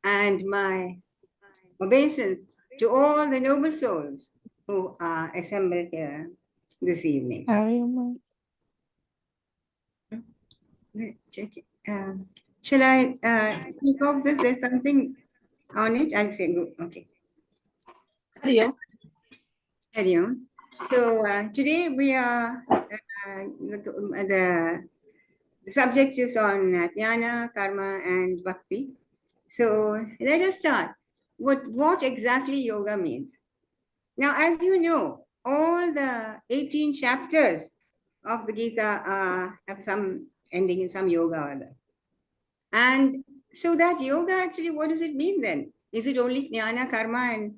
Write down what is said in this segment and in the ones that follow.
and my obeisance to all the noble souls who are assembled here this evening. Check it. Shall I keep off this? There's something on it. I'll say, go. Okay. Carry on. So today we are, the subject is on Jnana, Karma and Bhakti. So let us start. What exactly yoga means? Now, as you know, all the 18 chapters of the Gita have some ending in some yoga or other. And so that yoga actually, what does it mean then? Is it only Jnana, Karma and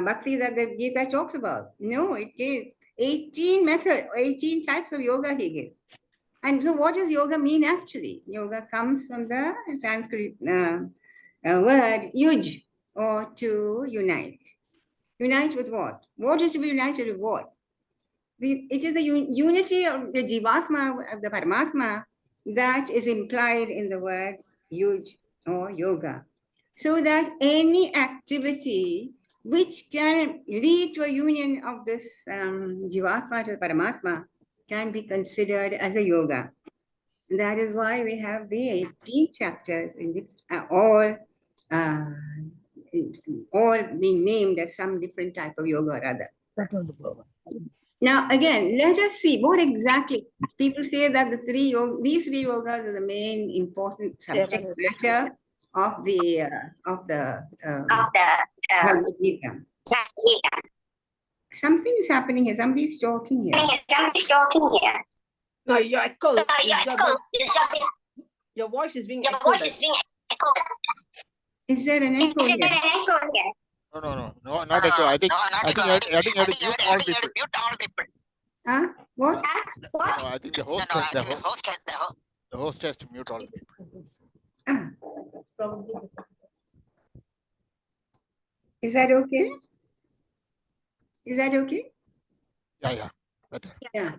Bhakti that the Gita talks about? No, it gave 18 methods, 18 types of yoga he gave. And so what does yoga mean actually? Yoga comes from the Sanskrit word yuj, or to unite. Unite with what? What is to be united with what? It is the unity of the Jivatma, of the Paramatma, that is implied in the word yuj or yoga. So that any activity which can lead to a union of this Jivatma to the Paramatma can be considered as a yoga. And that is why we have the 18 chapters in the, all being named as some different type of yoga or other. Now, again, let us see what exactly people say that these three yogas are the main important subject matter of the Bhagavad Gita. Something is happening here. Somebody is talking here. No, your echo. Your voice is being echoed. Is there an echo here? No, not echo. I think you have to mute all people. Huh? What? No, I think the host has to mute all the people. That's probably because is that okay? Is that okay? Yeah, better. Yeah.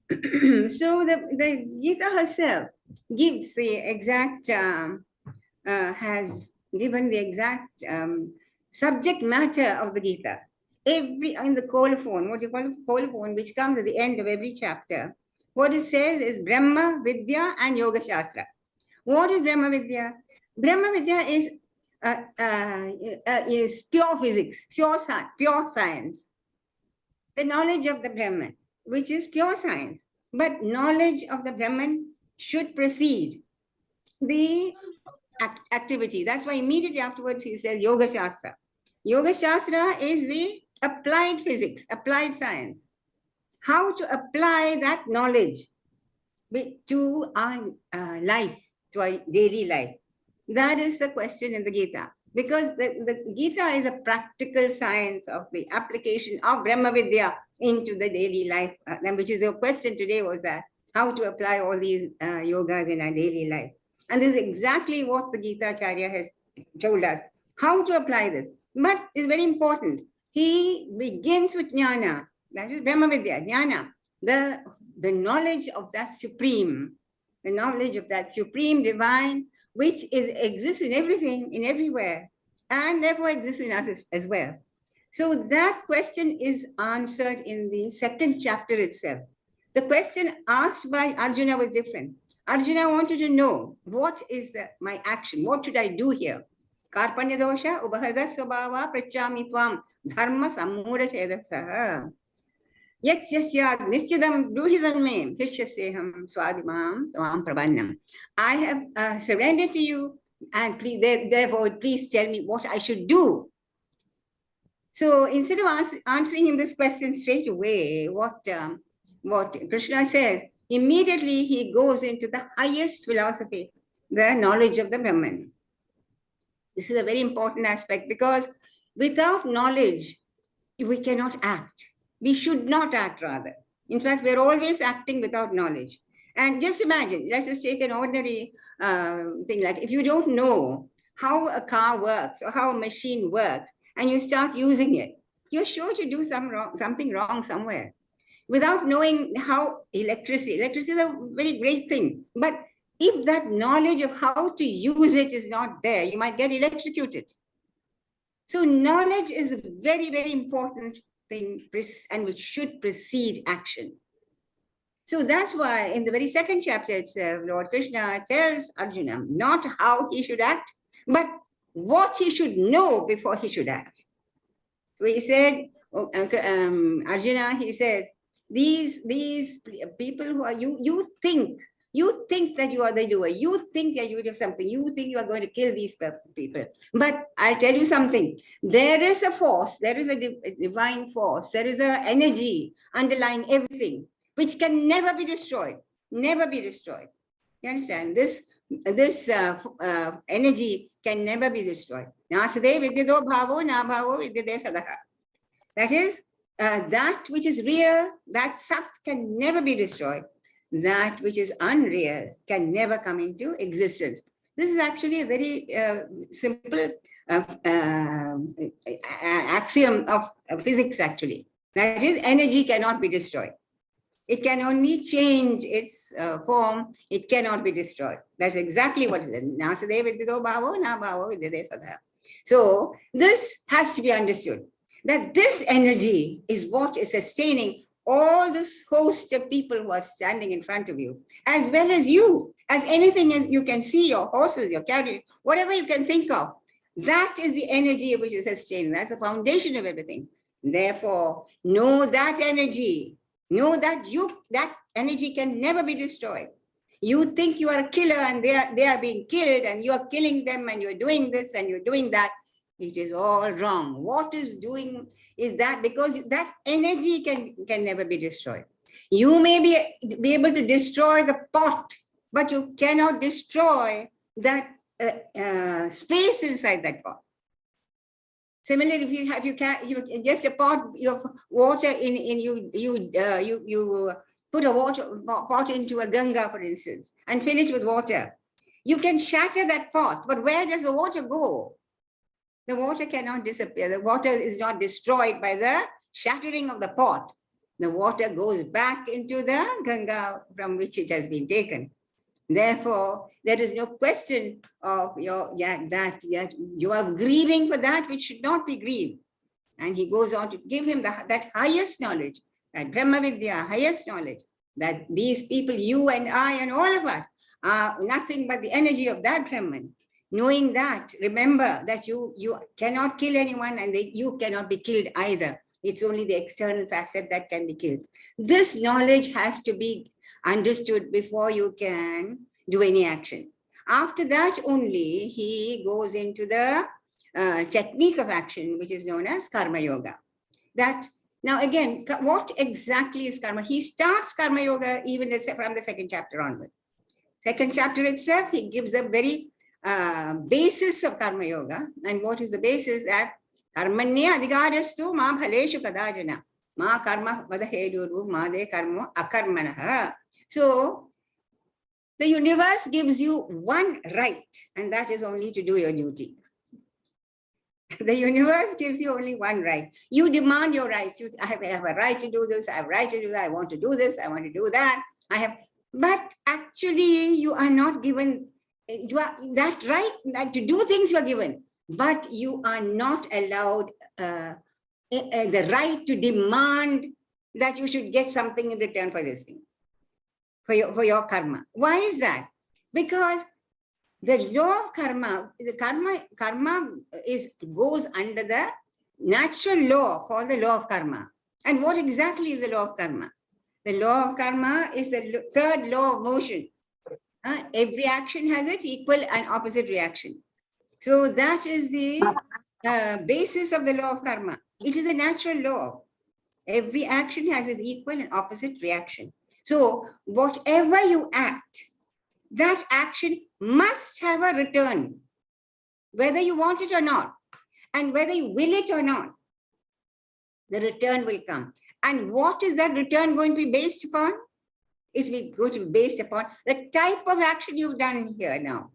So the Gita herself gives the exact, has given the exact subject matter of the Gita. In the colophon, what you call it, colophon, which comes at the end of every chapter, what it says is Brahma, Vidya and Yoga Shastra. What is Brahma Vidya? Brahma Vidya is pure physics, pure science. The knowledge of the Brahman, which is pure science. But knowledge of the Brahman should precede the activity. That's why immediately afterwards he says Yoga Shastra. Yoga Shastra is the applied physics, applied science. How to apply that knowledge to our life, to our daily life. That is the question in the Gita. Because the Gita is a practical science of the application of Brahma Vidya into the daily life, which is the question today was that, how to apply all these yogas in our daily life. And this is exactly what the Gita Acharya has told us, how to apply this. But it's very important. He begins with Jnana, that is Brahma Vidya, Jnana, the knowledge of that supreme, the knowledge of that supreme divine, which exists in everything, in everywhere, and therefore exists in us as well. So that question is answered in the second chapter itself. The question asked by Arjuna was different. Arjuna wanted to know, what is my action? What should I do here? Karpanya dosha ubahada swabhava prachami tvam dharma sammura chedasaha. Yet yasyad nischidam bruhidanme tishyaseham swadimam tvam prabannam. I have surrendered to you, and therefore please tell me what I should do. So instead of answering him this question straight away, what Krishna says, immediately he goes into the highest philosophy, the knowledge of the Brahman. This is a very important aspect, because without knowledge, we cannot act. We should not act, rather. In fact, we're always acting without knowledge. And just imagine, let's just take an ordinary thing, like if you don't know how a car works or how a machine works, and you start using it, you're sure to do something wrong somewhere. without knowing how electricity is a very great thing. But if that knowledge of how to use it is not there, you might get electrocuted. So knowledge is a very, very important thing, and which should precede action. So that's why in the very second chapter itself, Lord Krishna tells Arjuna not how he should act, but what he should know before he should act. So he said, Arjuna, he says, these people who are, you think that you are the doer, you think that you do something, you think you are going to kill these people. But I'll tell you something, there is a force, there is a divine force, there is an energy underlying everything, which can never be destroyed, never be destroyed. You understand? This energy can never be destroyed. Nasade vidyato bhavo na bhavo vidyate sadaha. That is, that which is real, that sat can never be destroyed. That which is unreal can never come into existence. This is actually a very simple axiom of physics, actually. That is, energy cannot be destroyed. It can only change its form. It cannot be destroyed. That's exactly what it is. Nasade vidyato bhavo na bhavo vidyate sadaha. So this has to be understood, that this energy is what is sustaining all this host of people who are standing in front of you, as well as you, as anything you can see, your horses, your carriage, whatever you can think of. That is the energy which is sustaining. That's the foundation of everything. Therefore, know that energy. Know that that energy can never be destroyed. You think you are a killer and they are being killed and you are killing them and you're doing this and you're doing that. It is all wrong. What is doing is that because that energy can never be destroyed. You may be able to destroy the pot, but you cannot destroy that space inside that pot. Similarly, if you just a pot of water you put a pot into a Ganga, for instance, and fill it with water. You can shatter that pot, but where does the water go? The water cannot disappear. The water is not destroyed by the shattering of the pot. The water goes back into the Ganga from which it has been taken. Therefore, there is no question of that you are grieving for that which should not be grieved. And he goes on to give him that highest knowledge, that Brahma Vidya, highest knowledge, that these people, you and I and all of us, are nothing but the energy of that Brahman. Knowing that, remember that you cannot kill anyone and you cannot be killed either. It's only the external facet that can be killed. This knowledge has to be understood before you can do any action. After that only, he goes into the technique of action, which is known as Karma Yoga. That, now again, what exactly is Karma? He starts Karma Yoga even from the second chapter onward. Second chapter itself, he gives a very basis of Karma Yoga. And what is the basis? That Karmanya adhikarastu ma bhaleshu kadajana ma karma vadaheduru ma de karmo akarmanaha. So the universe gives you one right, and that is only to do your duty. The universe gives you only one right. You demand your rights. I have a right to do this. I have a right to do that. I want to do this. I want to do that. But actually, you are not given that right. That to do things you are given, but you are not allowed the right to demand that you should get something in return for this thing, for your karma. Why is that? Because the law of karma, karma goes under the natural law called the law of karma. And what exactly is the law of karma? The law of karma is the third law of motion. Every action has its equal and opposite reaction. So that is the basis of the law of karma. It is a natural law. Every action has its equal and opposite reaction. So whatever you act, that action must have a return, whether you want it or not, and whether you will it or not, the return will come. And what is that return going to be based upon? It's going to be based upon the type of action you've done here now.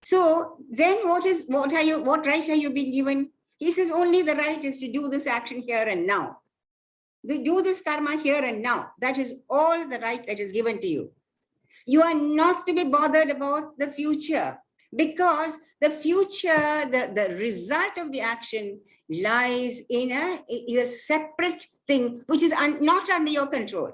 So then what rights are you being given? He says only the right is to do this action here and now. Do this karma here and now. That is all the right that is given to you. You are not to be bothered about the future, because the future, the result of the action lies in a separate thing, which is not under your control.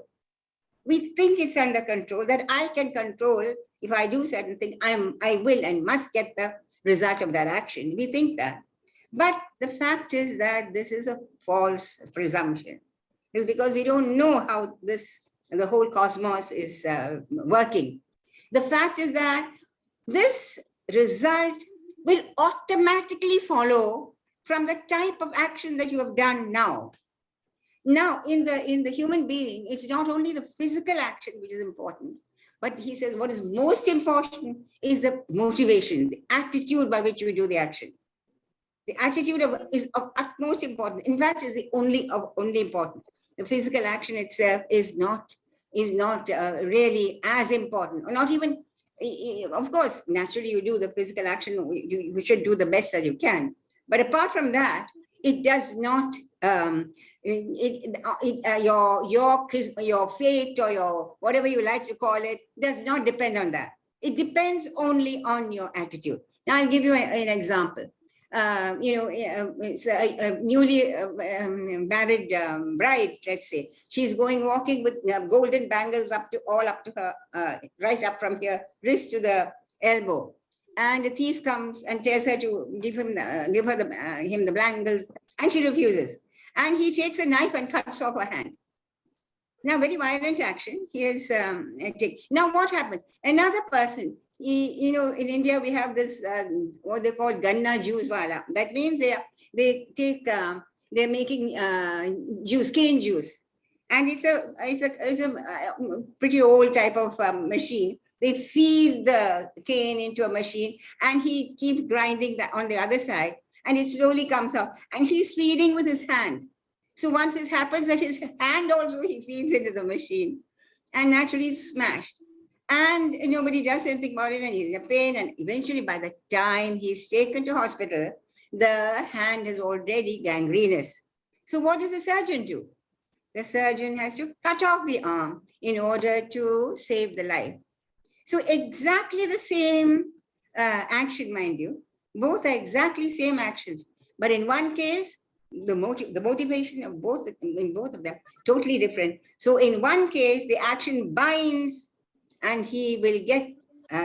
We think it's under control, that I can control. If I do certain thing, I will and must get the result of that action. We think that. But the fact is that this is a false presumption. It's because we don't know how the whole cosmos is working. The fact is that this result will automatically follow from the type of action that you have done now. Now, in the human being, it's not only the physical action which is important, but he says what is most important is the motivation, the attitude by which you do the action. The attitude is of utmost importance. In fact, is the only importance. The physical action itself is not really as important, or not even. Of course, naturally, you do the physical action. You should do the best that you can. But apart from that, it does not. Your fate or your whatever you like to call it does not depend on that. It depends only on your attitude. Now, I'll give you an example. It's a newly married bride, let's say. She's walking with golden bangles up to her, right up from her wrist to the elbow. And the thief comes and tells her to give him the bangles, and she refuses. And he takes a knife and cuts off her hand. Now, very violent action. Now, what happens? Another person. In India, we have this, what they call ganna juice wala. That means they're making juice, cane juice. And it's a pretty old type of machine. They feed the cane into a machine, and he keeps grinding that on the other side, and it slowly comes out. And he's feeding with his hand. So once it happens that his hand also he feeds into the machine, and naturally it's smashed. And nobody does anything about it, and he's in pain. And eventually, by the time he's taken to hospital, the hand is already gangrenous. So what does the surgeon do? The surgeon has to cut off the arm in order to save the life. So exactly the same action, mind you. Both are exactly same actions. But in one case, the motivation of both of them totally different. So in one case, the action binds, and he will get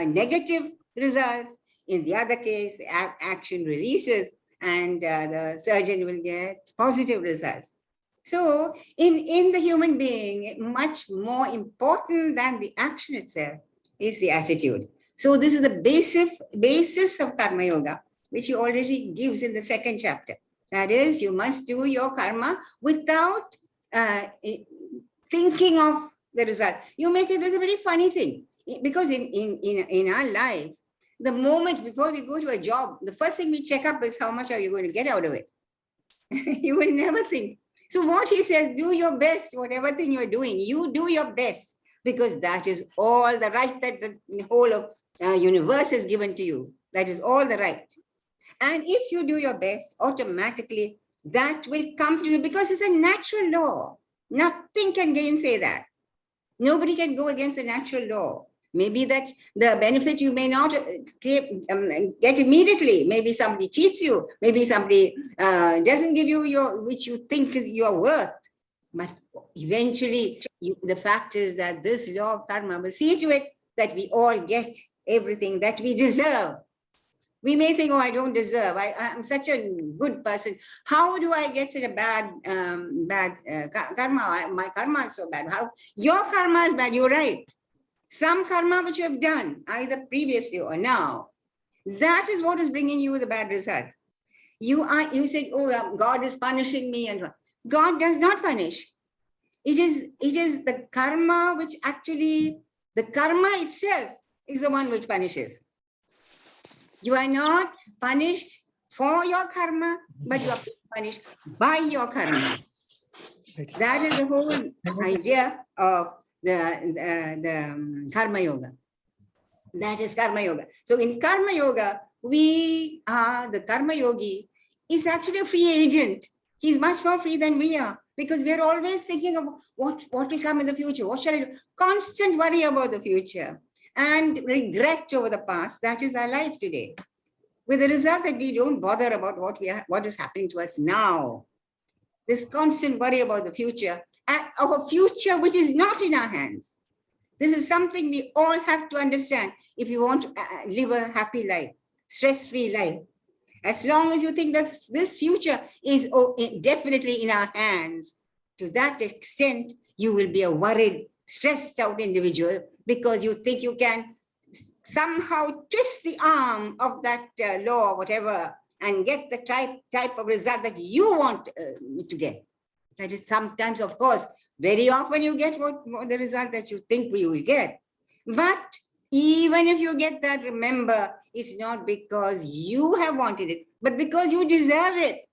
negative results. In the other case, the action releases, and the surgeon will get positive results. So in the human being, much more important than the action itself is the attitude. So this is the basis of karma yoga, which he already gives in the second chapter. That is, you must do your karma without thinking of the result. You may think there's a very funny thing, because in our lives, the moment before we go to a job, the first thing we check up is how much are you going to get out of it. You will never think. So what he says, do your best, whatever thing you're doing, you do your best, because that is all the right that the whole of universe is given to you. That is all the right. And if you do your best, automatically that will come to you, because it's a natural law. Nothing can gainsay that. Nobody can go against a natural law. Maybe that the benefit you may not get immediately. Maybe somebody cheats you. Maybe somebody doesn't give you which you think is your worth. But eventually, the fact is that this law of karma will see to it that we all get everything that we deserve. We may think, oh, I don't deserve. I'm such a good person. How do I get such a bad karma? My karma is so bad. How your karma is bad? You're right. Some karma which you have done, either previously or now, that is what is bringing you the bad result. You say, oh, God is punishing me, and God does not punish. It is the karma which actually, the karma itself is the one which punishes. You are not punished for your karma, but you are punished by your karma. That is the whole idea of the karma yoga. That is karma yoga. So in karma yoga, the karma yogi is actually a free agent. He's much more free than we are. Because we're always thinking of what will come in the future. What shall I do? Constant worry about the future and regret over the past. That is our life today. With the result that we don't bother about what is happening to us now. This constant worry about the future, and of a future which is not in our hands. This is something we all have to understand if you want to live a happy life, stress-free life. As long as you think that this future is definitely in our hands, to that extent, you will be a worried, stressed out individual because you think you can somehow twist the arm of that law or whatever and get the type of result that you want to get. That is sometimes, of course, very often you get what the result that you think you will get. But even if you get that, remember, it's not because you have wanted it, but because you deserve it.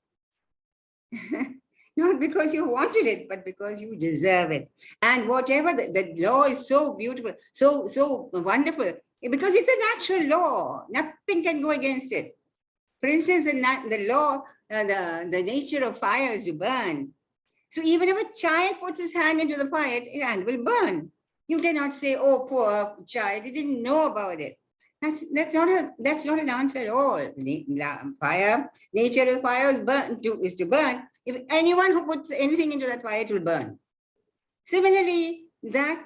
Not because you wanted it, but because you deserve it. And whatever, the law is so beautiful, so wonderful, because it's a natural law. Nothing can go against it. For instance, the law, the nature of fire is to burn. So even if a child puts his hand into the fire, his hand will burn. You cannot say, "Oh, poor child, he didn't know about it." That's not an answer at all. Fire, nature of fire is to burn. If anyone who puts anything into that fire, it will burn. Similarly, how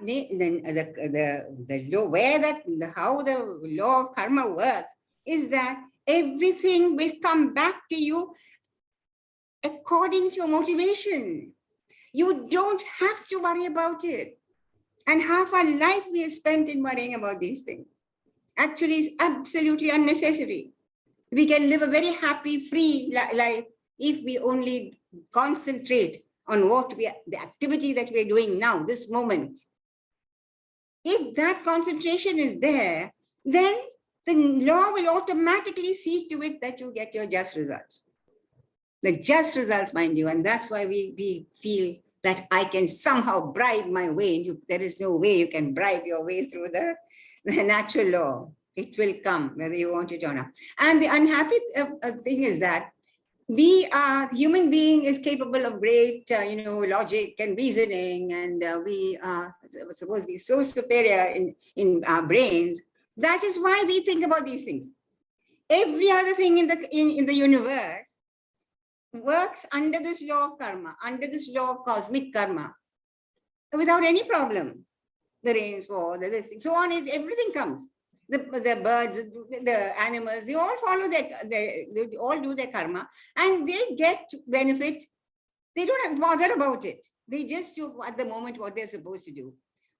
the law of karma works is that everything will come back to you according to your motivation. You don't have to worry about it. And half our life we have spent in worrying about these things. Actually, it's absolutely unnecessary. We can live a very happy, free life if we only concentrate on the activity that we're doing now, this moment. If that concentration is there, then the law will automatically see to it that you get your just results. The just results, mind you, and that's why we feel that I can somehow bribe my way. There is no way you can bribe your way through the natural law. It will come whether you want it or not. And the unhappy thing is that human being is capable of great, logic and reasoning, and we are supposed to be so superior in our brains. That is why we think about these things. Every other thing in the universe works under this law of karma, under this law of cosmic karma, without any problem. The rains fall, this thing, so on. Everything comes. The birds, the animals, they all follow they all do their karma, and they get benefit. They don't bother about it. They just do at the moment what they're supposed to do.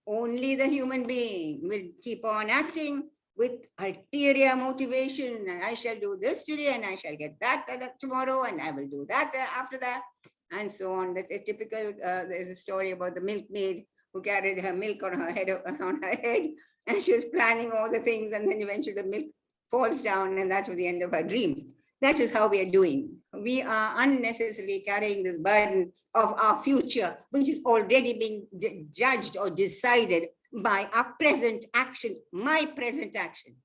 Only the human being will keep on acting with ulterior motivation. And I shall do this today, and I shall get that tomorrow, and I will do that after that, and so on. That's a typical. There's a story about the milkmaid who carried her milk on her head, and she was planning all the things, and then eventually the milk falls down, and that was the end of her dream. That is how we are doing. We are unnecessarily carrying this burden of our future, which is already being judged or decided by our present action, my present action,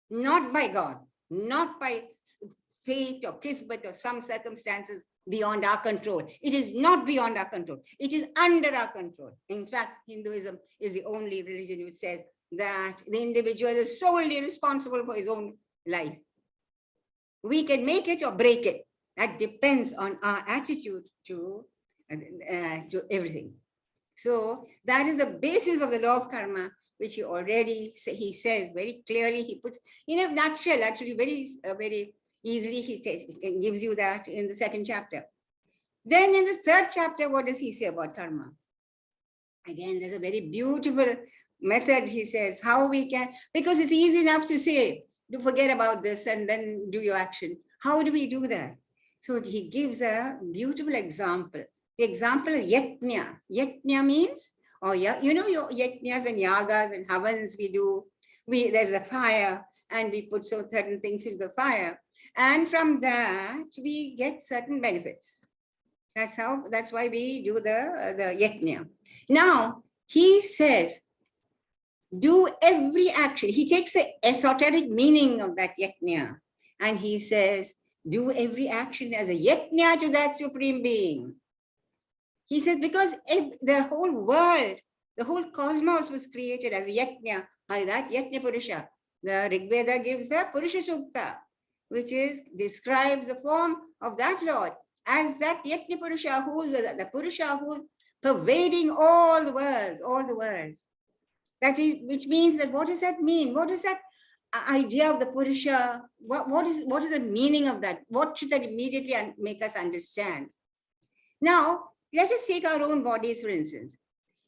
not by God, not by fate or kismet or some circumstances beyond our control. It is not beyond our control. It is under our control. In fact, Hinduism is the only religion which says that the individual is solely responsible for his own life. We can make it or break it. That depends on our attitude to everything. So that is the basis of the law of karma, which he says very clearly. He puts in a nutshell, actually very easily. He says, it gives you that in the second chapter. Then in the third chapter, what does he say about karma? Again, there's a very beautiful method. He says how we can, because it's easy enough to say, to forget about this and then do your action. How do we do that? So he gives a beautiful example. The example of yajna. Yajna means, your yajnas and yagas and havans we do. There's a fire, and we put certain things into the fire, and from that we get certain benefits. That's why we do the yajna. Now he says, do every action. He takes the esoteric meaning of that yajna, and he says, do every action as a yajna to that supreme being. He says, because the whole world, the whole cosmos was created as a yajna by that yajna Purusha. The Rig Veda gives the Purusha Sukta, which describes the form of that Lord as that yajna Purusha, who's the Purusha who's pervading all the worlds. That is, which means that, what does that mean? What is that idea of the Purusha? What is the meaning of that? What should that immediately make us understand? Now, let us take our own bodies, for instance.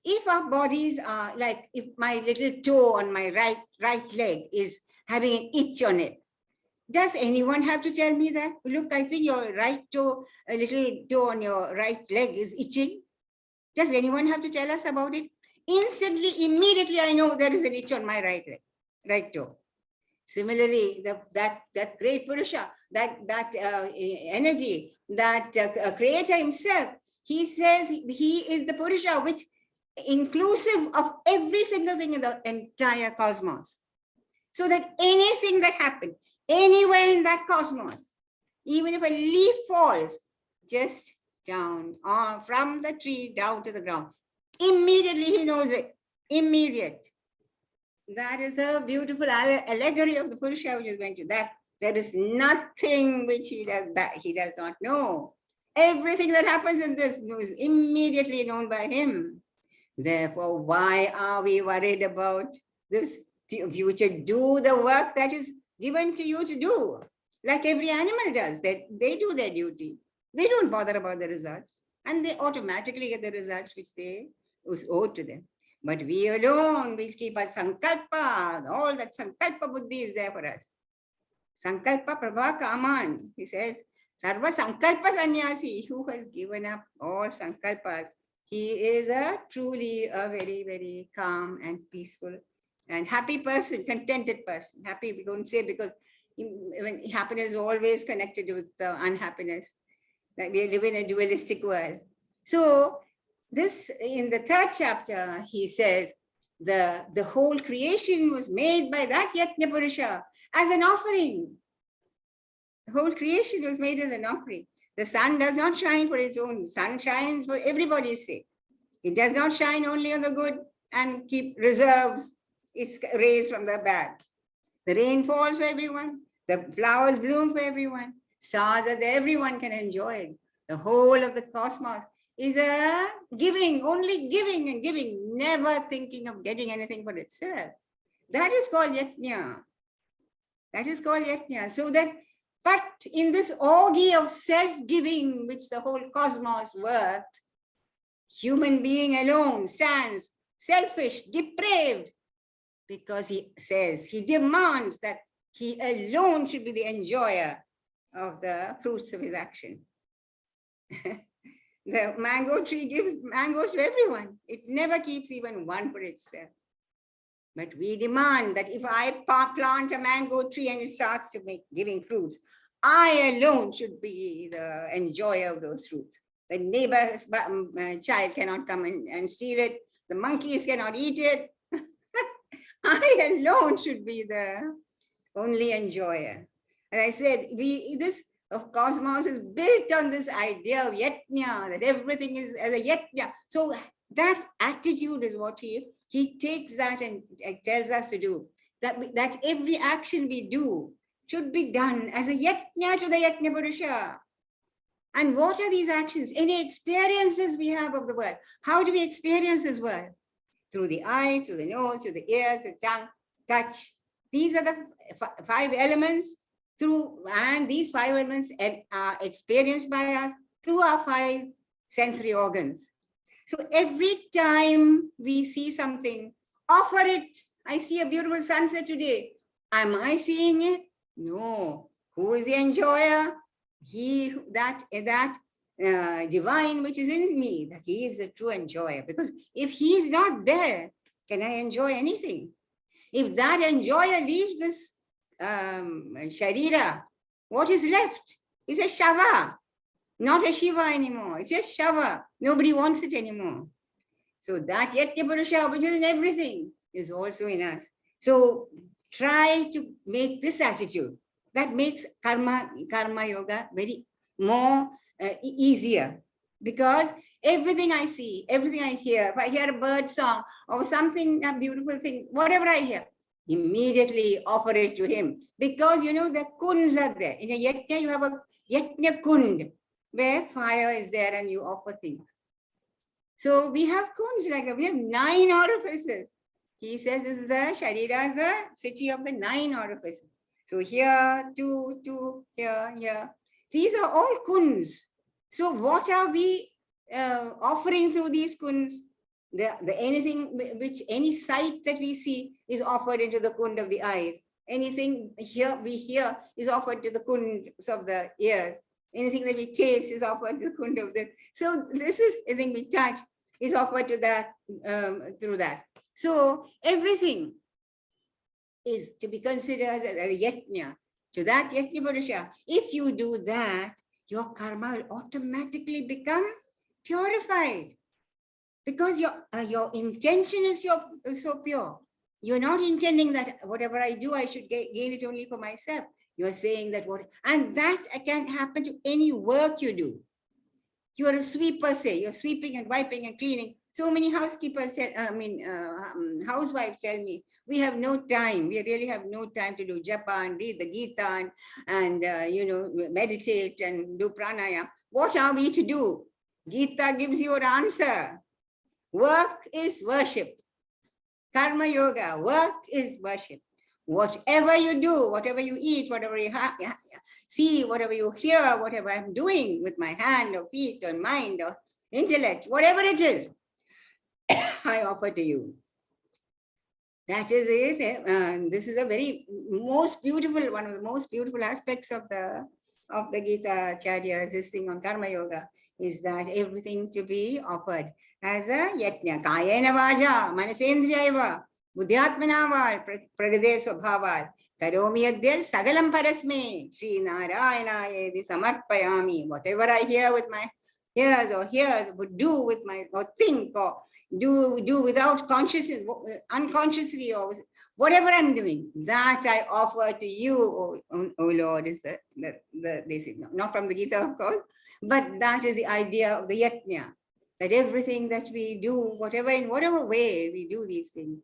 If our bodies are like, if my little toe on my right leg is having an itch on it, does anyone have to tell me that? Look, I think your right toe, a little toe on your right leg is itching. Does anyone have to tell us about it? Instantly, immediately, I know there is an itch on my right leg, right toe. Similarly, that great Purusha, that energy, that creator himself, he says he is the Purusha, which inclusive of every single thing in the entire cosmos. So that anything that happens anywhere in that cosmos, even if a leaf falls just down or from the tree down to the ground, immediately he knows it. Immediate. That is the beautiful allegory of the Purusha, which is going to that. There is nothing which he does not know. Everything that happens in this is immediately known by him. Therefore, why are we worried about this future? Do the work that is given to you to do, like every animal does. They do their duty. They don't bother about the results, and they automatically get the results which was owed to them. But we alone will keep our sankalpa. All that sankalpa buddhi is there for us. Sankalpa prabha kaman. He says, sarva sankalpa sannyasi, who has given up all sankalpas. He is truly a very, very calm and peaceful and happy person, contented person. Happy, we don't say, because when happiness is always connected with unhappiness. That we live in a dualistic world. So this, in the 3rd chapter, he says, the whole creation was made by that Yajna Purusha as an offering. The whole creation was made as an offering. The sun does not shine for its own. The sun shines for everybody's sake. It does not shine only on the good and reserves its rays from the bad. The rain falls for everyone. The flowers bloom for everyone. Stars that everyone can enjoy. The whole of the cosmos is a giving, only giving and giving, never thinking of getting anything for itself. That is called yajna. That is called yajna. So that, but in this orgy of self-giving, which the whole cosmos works, human being alone stands selfish, depraved, because he says, he demands that he alone should be the enjoyer of the fruits of his action. The mango tree gives mangoes to everyone. It never keeps even one for itself. But we demand that if I plant a mango tree and it starts to giving fruits, I alone should be the enjoyer of those fruits. The neighbor's child cannot come and steal it. The monkeys cannot eat it. I alone should be the only enjoyer. And I said, this cosmos is built on this idea of yajna, that everything is as a yajna. So that attitude is what he takes that and tells us to do. That every action we do should be done as a yajna to the yajna Purusha. And what are these actions? Any experiences we have of the world. How do we experience this world? Through the eyes, through the nose, through the ears, the tongue, touch. These are the 5 elements. And these 5 elements are experienced by us through our 5 sensory organs. So every time we see something, offer it. I see a beautiful sunset today. Am I seeing it? No. Who is the enjoyer? He, that divine which is in me. He is the true enjoyer. Because if he is not there, can I enjoy anything? If that enjoyer leaves this Sharira, what is left? It's a Shava, not a Shiva anymore. It's just Shava. Nobody wants it anymore. So that Yajna Purusha, which is in everything, is also in us. So try to make this attitude. That makes karma yoga very more easier. Because Everything I see, everything I hear, if I hear a bird song or something, a beautiful thing, whatever I hear, immediately offer it to him. Because the kunds are there. In a yajna, you have a yajna kund, where fire is there and you offer things. So we have kunds, like we have 9 orifices. He says this is the Sharira, is the city of the 9 orifices. So here, two, here. These are all kunds. So what are we offering through these kunds? Anything which, any sight that we see is offered into the kund of the eyes. Anything here we hear is offered to the kunds of the ears. Anything that we taste is offered to the kund of the. So this is anything we touch is offered to that through that. So everything is to be considered as a yajna. To that yajna purusha, if you do that, your karma will automatically become purified. Because your intention is so pure. You're not intending that whatever I do, I should gain it only for myself. You're saying that and that can happen to any work you do. You are a sweeper, say, you're sweeping and wiping and cleaning. So many housekeepers, housewives tell me, we have no time. We really have no time to do japa and read the Gita and meditate and do pranayama. What are we to do? Gita gives you an answer. Work is worship. Karma yoga, work is worship. Whatever you do, whatever you eat, whatever you see, whatever you hear, whatever I'm doing with my hand or feet or mind or intellect, whatever it is, I offer to you. That is it. This is a most beautiful, one of the most beautiful aspects of the Gita Acharya, this thing on Karma Yoga, is that everything to be offered as a yajna. Kayena vaja, manasendriyaiva, buddhyatmanaval, pragade swabhaval, karomi yadyal sagalam parasme, Sri Narayanayedi samarpayami. Whatever I hear with my ears, would do with my, or think, or do without consciousness, unconsciously, or whatever I'm doing, that I offer to you, O Lord, is this is not from the Gita, of course, but that is the idea of the yajna, that everything that we do, in whatever way we do these things,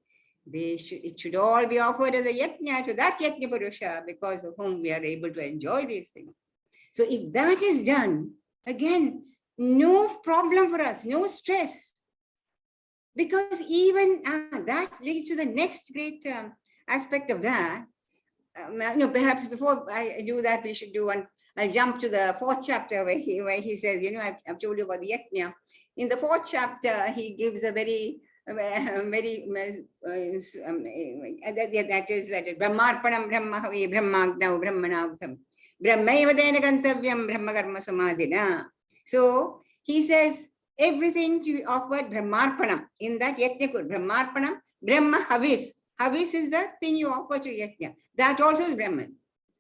it should all be offered as a yajna to that yajna purusha, because of whom we are able to enjoy these things. So if that is done, again, no problem for us, no stress. Because even that leads to the next great aspect of that. Perhaps before I do that, we should do one. I'll jump to the 4th chapter where he says, I've told you about the yajna. In the 4th chapter, he gives a very that is that Brahmarpanam Brahmahavi Brahmagnav Brahmanavtham Brahmaiva Dena Gantavyam Brahma Karma Samadhina. So he says, everything to be offered Brahmarpanam. In that yajna, Brahmarpanam, Brahma Havis. Havis is the thing you offer to yajna. That also is Brahman.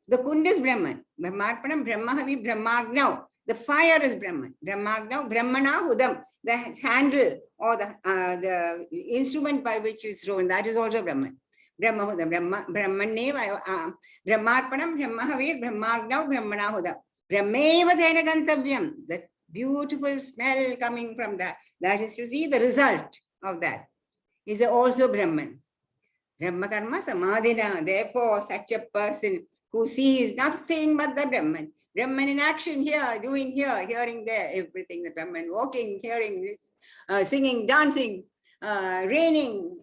The kund is Brahman. Brahmarpanam, Brahma Havi, Brahmagnav. The fire is Brahman. Brahmagnav, Brahmana Hudam. The handle or the instrument by which it's thrown, that is also Brahman. Brahma Hudam. Brahmaneva, Brahmarpanam, Brahma Havi, Brahmagnav, Brahmana Hudam. Brahmeva Dena Gantavyam. The beautiful smell coming from that. That is to see the result of that is also Brahman. Brahma Karma Samadhina. Therefore, such a person who sees nothing but the Brahman. Brahman in action here, doing here, hearing there, everything. The Brahman walking, hearing, singing, dancing, raining,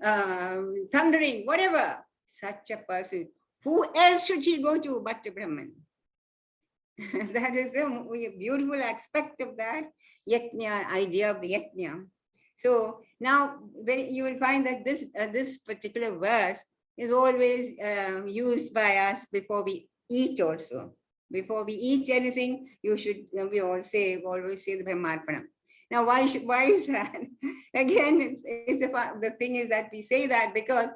thundering, whatever. Such a person. Who else should he go to but to Brahman? That is the beautiful aspect of that yajna, idea of the yajna. So now you will find that this particular verse is always used by us before we eat also. Before we eat anything, we always say the Brahmarpanam. Now, why is that? Again, the thing is that we say that because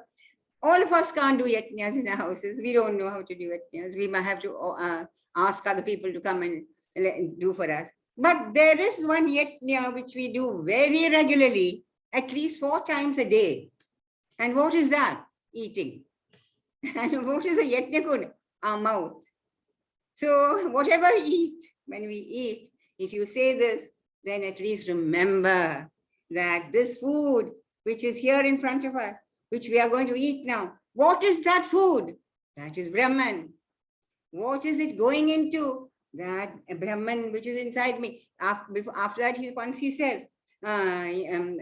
all of us can't do yajnas in our houses. We don't know how to do yajnas. We might have to ask other people to come and do for us. But there is one yajna which we do very regularly, at least 4 times a day. And what is that? Eating. And what is a yajna good? Our mouth. So whatever we eat, when we eat, if you say this, then at least remember that this food, which is here in front of us, which we are going to eat now, what is that food? That is Brahman. What is it going into? That Brahman which is inside me. After that, once he says, Aham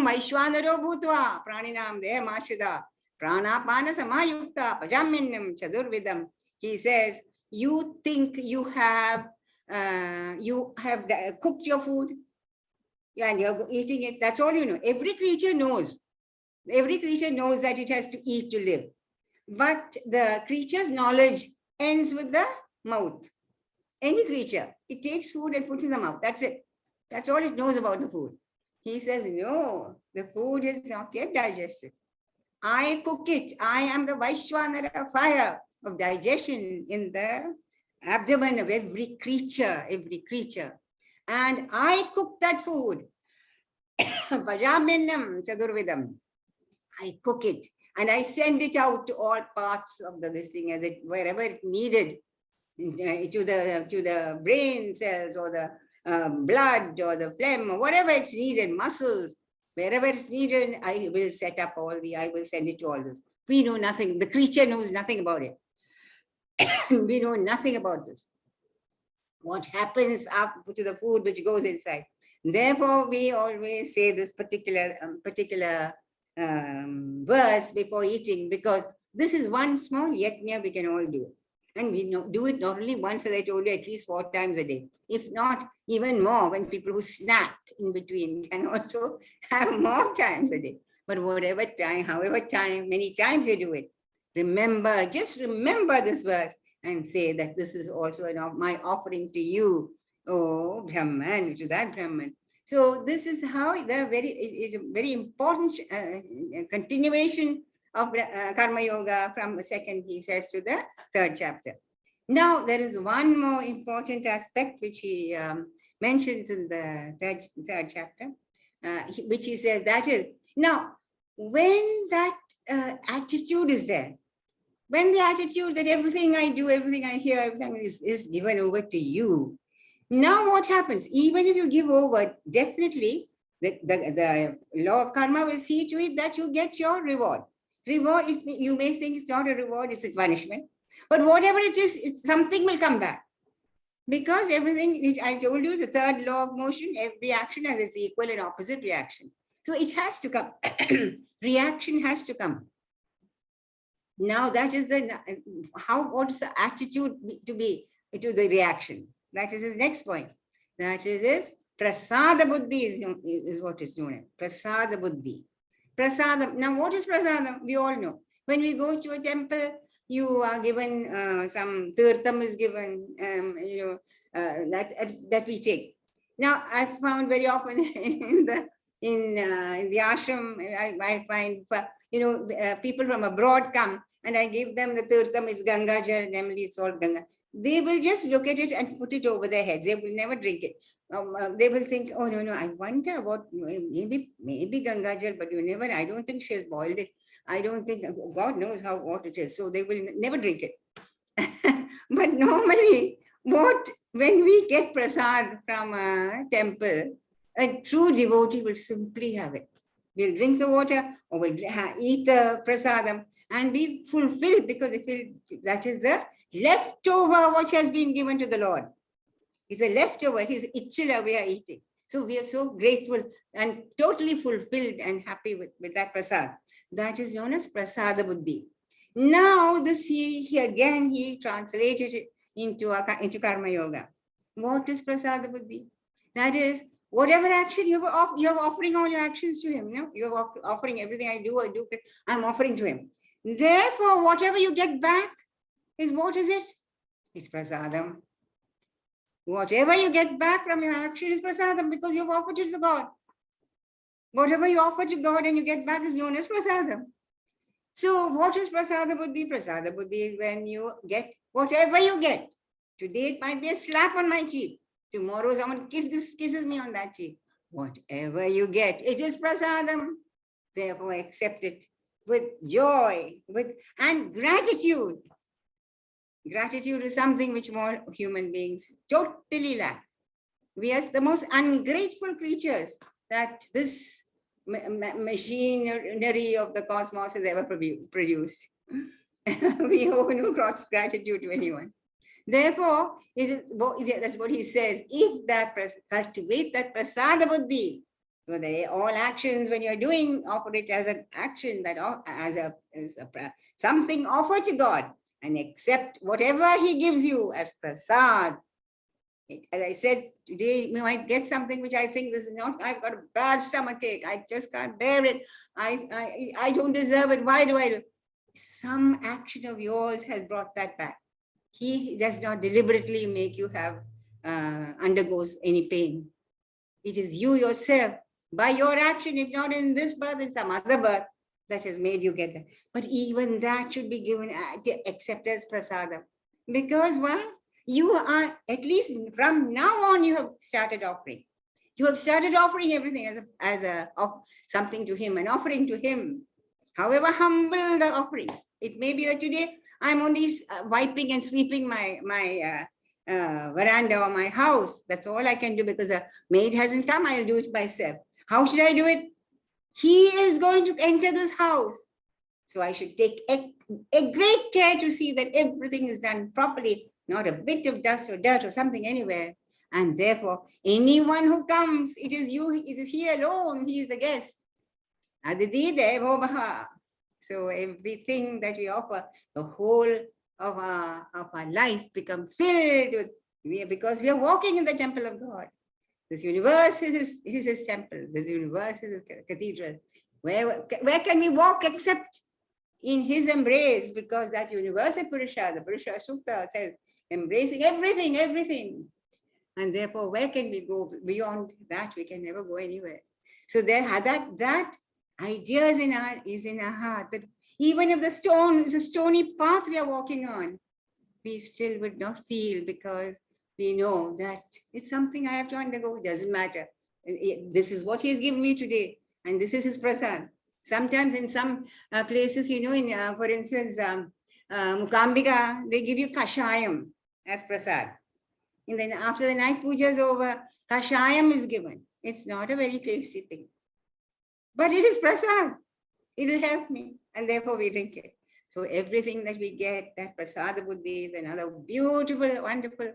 Vaishwanaro Bhutva Praninam Deha Mashida Pranapana Samayukta Pajaminnam Chadurvidam. He says, you think you have cooked your food, and you're eating it. That's all you know. Every creature knows. Every creature knows that it has to eat to live. But the creature's knowledge ends with the mouth. Any creature, it takes food and puts in the mouth. That's it. That's all it knows about the food. He says, no, the food is not yet digested. I cook it. I am the Vaishwanara fire of digestion in the abdomen of every creature, And I cook that food. Pajaminnam Chadurvidam. I cook it and I send it out to all parts of this thing, as it wherever it needed, to the brain cells or the blood or the phlegm or whatever it's needed, muscles, wherever it's needed, I will set up I will send it to all this. We know nothing. The creature knows nothing about it. We know nothing about this. What happens up to the food which goes inside. Therefore, we always say this particular verse before eating, because this is one small yajna we can all do. And we do it not only once, as I told you, at least 4 times a day. If not, even more, when people who snack in between can also have more times a day. But whatever time, however time, many times you do it, remember, just remember this verse and say that this is also my offering to you, oh Brahman, to that Brahman. So this is how it's a very important continuation of Karma Yoga from the second, he says, to the 3rd chapter. Now, there is one more important aspect which he mentions in the third chapter, which he says, that is, now, when that attitude is there, when the attitude that everything I do, everything I hear, everything is given over to you, now what happens? Even if you give over, definitely the law of karma will see to it that you get your reward. Reward, you may think it's not a reward, it's a punishment. But whatever it is, something will come back. Because everything, I told you, is the 3rd law of motion. Every action has its equal and opposite reaction. So it has to come. Reaction has to come. Now that is what is the attitude to be to the reaction? That is his next point. That is prasada buddhi is what is known as prasada buddhi. Prasadam. Now, what is prasadam? We all know. When we go to a temple, you are given some tirtham is given, that we take. Now, I found very often in the ashram, I find people from abroad come and I give them the tirtham. It's Ganga Jal, namely it's all Ganga. They will just look at it and put it over their heads. They will never drink it. They will think, oh, no, I wonder what, maybe Ganga Jal, but I don't think she has boiled it. I don't think, God knows what it is. So they will never drink it. But normally, when we get prasad from a temple, a true devotee will simply have it. We'll drink the water or we'll eat the prasadam and be fulfilled, because that is the leftover which has been given to the Lord. It's a leftover, his ichila we are eating. So we are so grateful and totally fulfilled and happy with that prasad. That is known as prasada buddhi. Now he translated it into karma yoga. What is prasada buddhi? That is, whatever action you're offering all your actions to him. You're offering everything I do, I'm offering to him. Therefore, whatever you get back is, what is it? It's prasadam. Whatever you get back from your action is prasadam, because you've offered it to God. Whatever you offer to God and you get back is known as prasadam. So what is prasada buddhi? Prasada buddhi is when you get whatever you get. Today it might be a slap on my cheek. Tomorrow someone kisses me on that cheek. Whatever you get, it is prasadam. Therefore accept it with joy, and gratitude. Gratitude is something which more human beings totally lack. We are the most ungrateful creatures that this machinery of the cosmos has ever produced. We owe no cross gratitude to anyone. Therefore, that's what he says. If that cultivate that prasada buddhi, so that all actions when you're doing, offer it as an action, that as something offered to God, and accept whatever He gives you as prasad. As I said today, you might get something which I think this is not. I've got a bad stomachache. I just can't bear it. I don't deserve it. Why do I do? Some action of yours has brought that back. He does not deliberately make you have undergoes any pain. It is you yourself, by your action, if not in this birth, in some other birth, that has made you get that. But even that should be given, accepted as prasadam. Because why? You are, at least from now on, you have started offering. You have started offering everything as something to Him, an offering to Him. However humble the offering, it may be that today I'm only wiping and sweeping my veranda or my house. That's all I can do because a maid hasn't come. I'll do it myself. How should I do it? He is going to enter this house. So I should take a great care to see that everything is done properly, not a bit of dust or dirt or something anywhere. And therefore, anyone who comes, it is you, it is He alone, He is the guest. Aditi Devo Bhava. So everything that we offer, the whole of our life becomes filled with, because we are walking in the temple of God. This universe is His temple. This universe is His cathedral. Where can we walk except in His embrace? Because that universal Purusha, the Purusha Sukta says, embracing everything. And therefore, where can we go beyond that? We can never go anywhere. So there, that idea is in our heart, that even if the stone is a stony path we are walking on, we still would not feel, because we know that it's something I have to undergo. It doesn't matter. This is what He has given me today, and this is His prasad. Sometimes in some places, for instance, Mukambika, they give you kashayam as prasad. And then after the night puja is over, kashayam is given. It's not a very tasty thing, but it is prasad. It will help me, and therefore we drink it. So everything that we get, that prasada buddhi, is another beautiful, wonderful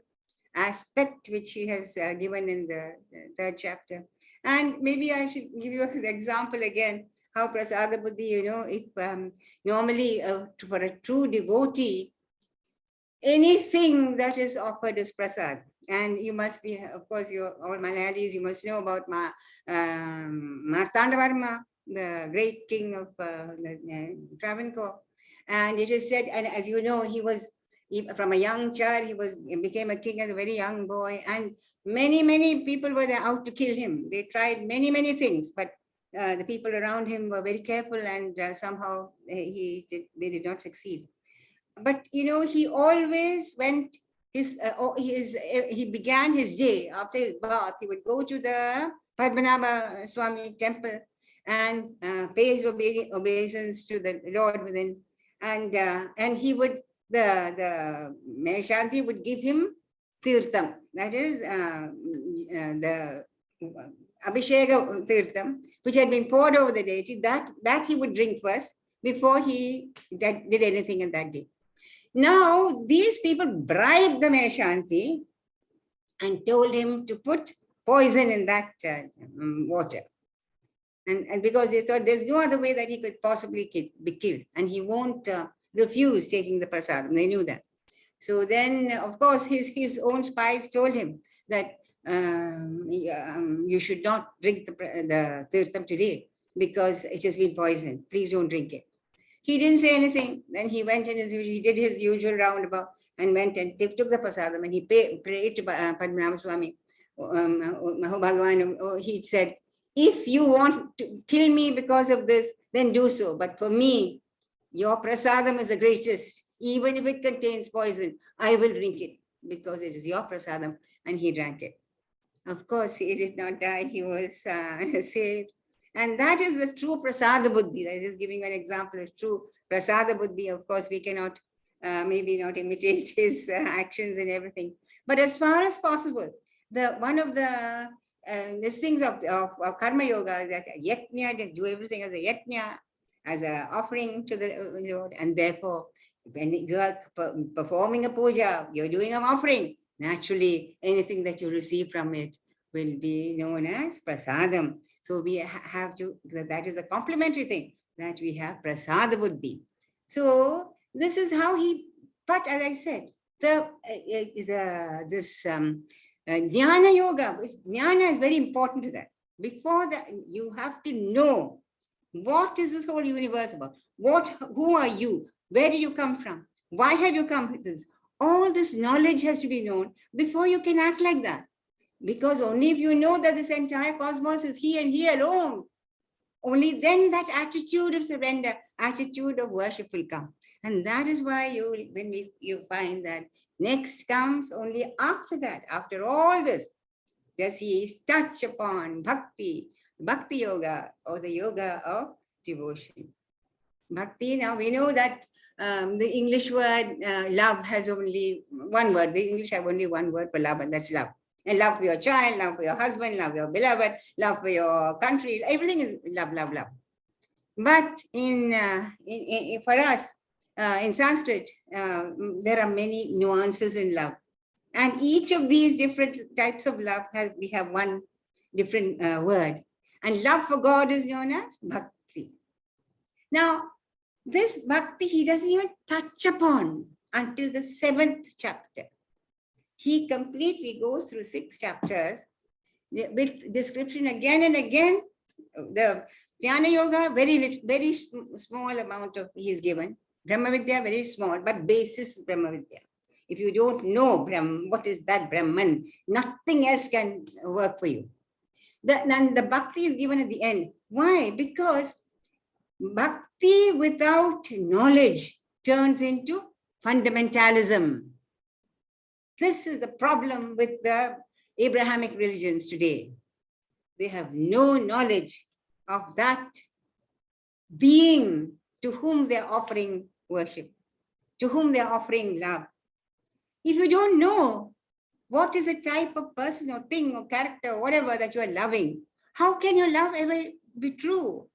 aspect which He has given in the third chapter. And maybe I should give you an example again, how prasada buddhi, if normally for a true devotee, anything that is offered is prasad. And you must be, of course, you're all Malayalis, you must know about Martandavarma, the great king of Travancore. And it is said, and as you know, he was, from a young child, he became a king as a very young boy. And many people were out to kill him. They tried many things, but the people around him were very careful, and somehow they did not succeed. But he always went. He began his day after his bath. He would go to the Padmanabha Swami temple and pay his obeisance to the Lord within, and he would, the Meshanti would give him tirtham, that is the Abhisheka tirtham, which had been poured over the deity. That he would drink first before he did anything in that day. Now, these people bribed the Meshanti and told him to put poison in that water. And because they thought there's no other way that he could possibly be killed, and he won't refuse taking the prasadam. They knew that. So then, of course, his own spies told him that you should not drink the tirtham today because it has been poisoned. Please don't drink it. He didn't say anything. Then he went in he did his usual roundabout and went and took the prasadam, and he prayed to Padmanabha Swami. He said, if you want to kill me because of this, then do so. But for me, your prasadam is the greatest. Even if it contains poison, I will drink it because it is your prasadam. And he drank it. Of course, he did not die. He was saved. And that is the true prasada buddhi. I was giving an example of true prasada buddhi. Of course, we cannot, maybe not imitate his actions and everything. But as far as possible, one of the these things of karma yoga is that yajna, just do everything as a yajna, as an offering to the Lord, and therefore when you are performing a puja, you're doing an offering. Naturally, anything that you receive from it will be known as prasadam. So we have to, that is a complementary thing, that we have prasada buddhi. So this is how he, but as I said, this Jnana yoga, Jnana is very important to that. Before that, you have to know what is this whole universe about? Who are you? Where do you come from? Why have you come to this? All this knowledge has to be known before you can act like that. Because only if you know that this entire cosmos is he and he alone, only then that attitude of surrender, attitude of worship will come. And that is why you find that next comes only after that, after all this, does he touch upon bhakti yoga, or the yoga of devotion. Bhakti, now we know that the English word love has only one word. The English have only one word for love, and that's love. And love for your child, love for your husband, love your beloved, love for your country. Everything is love, love, love. But for us, in Sanskrit, there are many nuances in love. And each of these different types of love we have one different word. And love for God is known as bhakti. Now, this bhakti, he doesn't even touch upon until the 7th chapter. He completely goes through 6 chapters with description again and again. The Jnana yoga, very small amount of he is given. Brahma Vidya, very small, but basis Brahma Vidya. If you don't know what is that Brahman, nothing else can work for you. And the bhakti is given at the end. Why? Because bhakti without knowledge turns into fundamentalism. This is the problem with the Abrahamic religions today. They have no knowledge of that being to whom they're offering worship, to whom they're offering love. If you don't know what is the type of person or thing or character or whatever that you are loving, how can your love ever be true?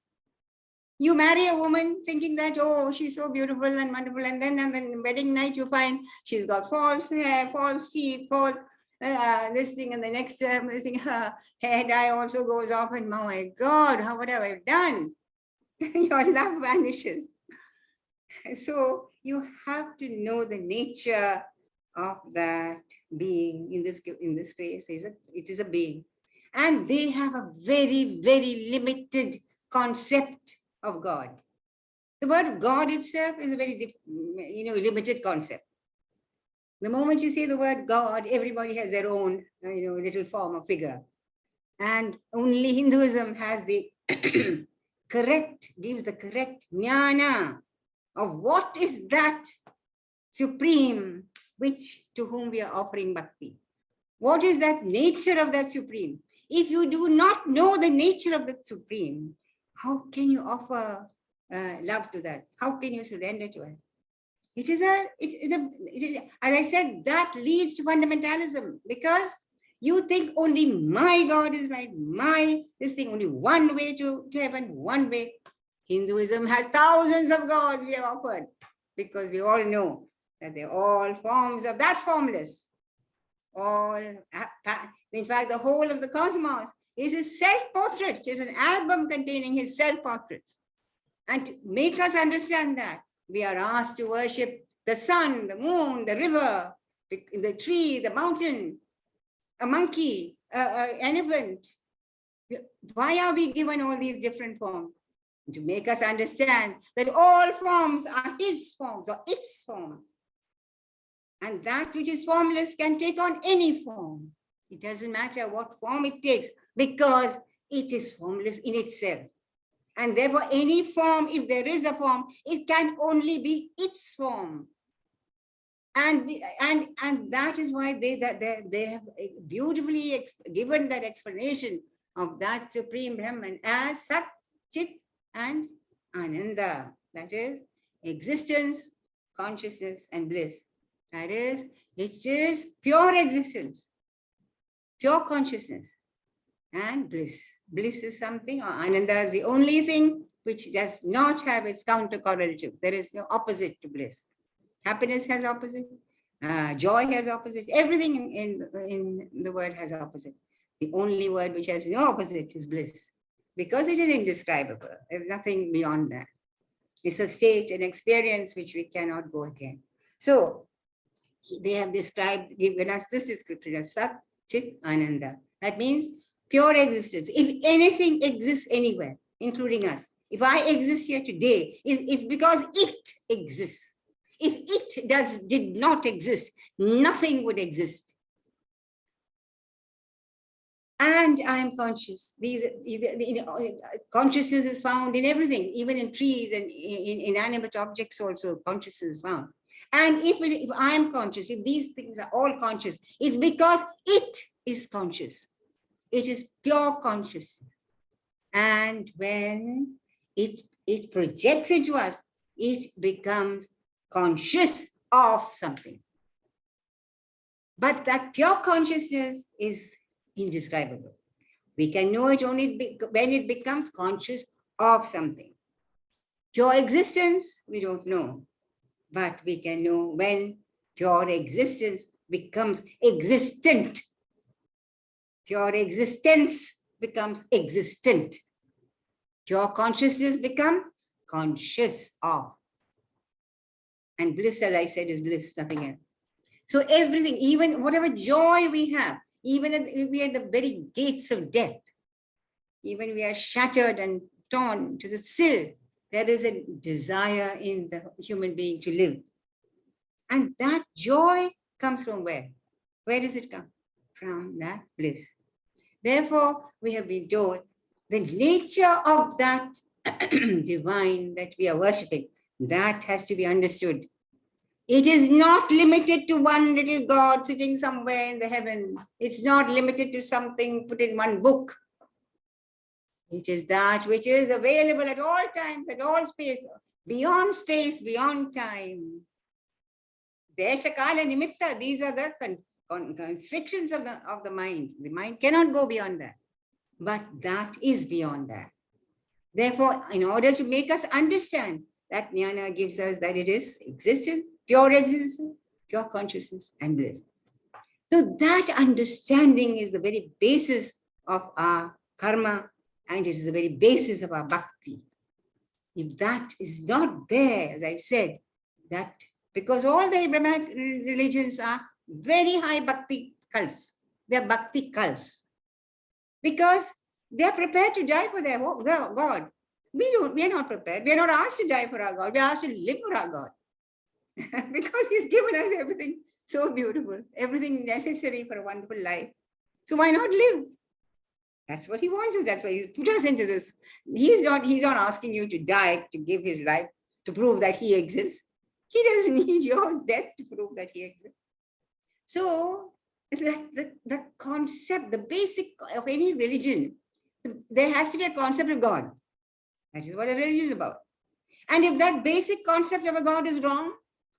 You marry a woman thinking that, oh, she's so beautiful and wonderful, and then on the wedding night you find she's got false hair, false teeth, false this thing, and the next this thing, her hair dye also goes off, and oh my God, what have I done? Your love vanishes. So you have to know the nature of that being. In this case, it is a being, and they have a very, very limited concept of God. The word God itself is a very limited concept. The moment you say the word God, everybody has their own little form or figure, and only Hinduism has the gives the correct jnana of what is that supreme to whom we are offering bhakti. What is that nature of that supreme? If you do not know the nature of the supreme, how can you offer love to that? How can you surrender to it? It is as I said, that leads to fundamentalism, because you think only my God is right, this thing, only one way to heaven, one way. Hinduism has thousands of gods we have offered, because we all know that they're all forms of that formless. In fact, the whole of the cosmos is his self-portrait. It's an album containing his self-portraits. And to make us understand that, we are asked to worship the sun, the moon, the river, the tree, the mountain, a monkey, an elephant. Why are we given all these different forms? To make us understand that all forms are his forms or its forms. And that which is formless can take on any form. It doesn't matter what form it takes, because it is formless in itself. And therefore, any form, if there is a form, it can only be its form. And that is why they have beautifully given that explanation of that supreme Brahman as Sat, Chit, and Ananda. That is existence, consciousness, and bliss. That is, it is pure existence. pure consciousness, and bliss. Bliss is something, or Ananda is the only thing which does not have its counter correlative. There is no opposite to bliss. Happiness has opposite. Joy has opposite. Everything in the word has opposite. The only word which has no opposite is bliss, because it is indescribable. There's nothing beyond that. It's a state, an experience which we cannot go again. So they have described, given us this description of Sat, Chit, Ananda. That means pure existence. If anything exists anywhere, including us, if I exist here today, it's because it exists. If it did not exist, nothing would exist. And I am conscious. Consciousness is found in everything, even in trees and in inanimate objects also, consciousness is found. And if I am conscious, if these things are all conscious, it's because it is conscious. It is pure consciousness. And when it projects into us, it becomes conscious of something. But that pure consciousness is indescribable. We can know it only when it becomes conscious of something. Pure existence, we don't know. But we can know when pure existence becomes existent. Pure existence becomes existent. Pure consciousness becomes conscious of. And bliss, as I said, is bliss, nothing else. So everything, even whatever joy we have, even if we are at the very gates of death, even we are shattered and torn to the sill, there is a desire in the human being to live. And that joy comes from where? Where does it come? From that bliss. Therefore, we have been told the nature of that divine that we are worshipping, that has to be understood. It is not limited to one little God sitting somewhere in the heaven. It's not limited to something put in one book. It is that which is available at all times, at all space, beyond time. Desha, Kala, Nimitta, these are the constrictions of the mind. The mind cannot go beyond that. But that is beyond that. Therefore, in order to make us understand that Jnana gives us that it is existence, pure consciousness, and bliss. So that understanding is the very basis of our karma, and it is the very basis of our bhakti. If that is not there, as I said, that because all the Abrahamic religions are very high bhakti cults. They are bhakti cults. Because they are prepared to die for their God. We are not prepared. We are not asked to die for our God. We are asked to live for our God. Because He's given us everything so beautiful, everything necessary for a wonderful life. So why not live? That's what He wants us. That's why He put us into this. He's not asking you to die, to give His life, to prove that He exists. He doesn't need your death to prove that He exists. So the concept, the basic of any religion, there has to be a concept of God. That is what a religion is about. And if that basic concept of a God is wrong,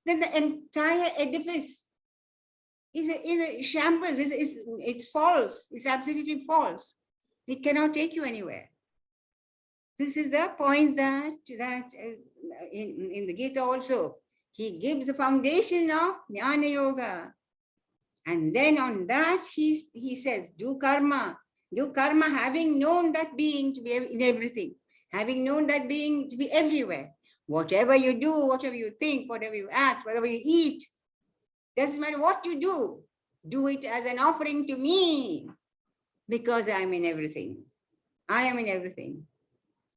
then the entire edifice is a shambles. It's false. It's absolutely false. It cannot take you anywhere. This is the point that in the Gita also, He gives the foundation of Jnana Yoga. And then on that, he says, do karma, having known that being to be in everything, having known that being to be everywhere. Whatever you do, whatever you think, whatever you act, whatever you eat, doesn't matter what you do it as an offering to me, because I'm in everything. I am in everything.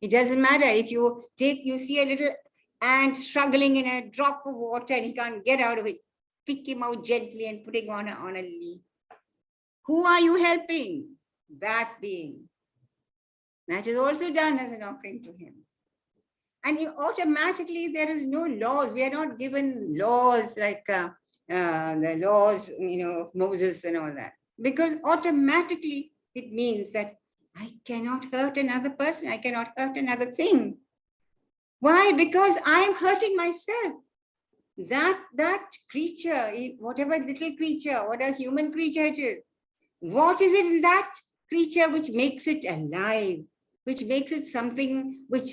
It doesn't matter if you see a little ant struggling in a drop of water and he can't get out of it. Pick him out gently and put him on a leaf. Who are you helping? That being. That is also done as an offering to him. And automatically there is no laws. We are not given laws like the laws, of Moses and all that. Because automatically it means that I cannot hurt another person. I cannot hurt another thing. Why? Because I'm hurting myself. That creature, whatever little creature, whatever human creature it is, What is it in that creature which makes it alive, which makes it something which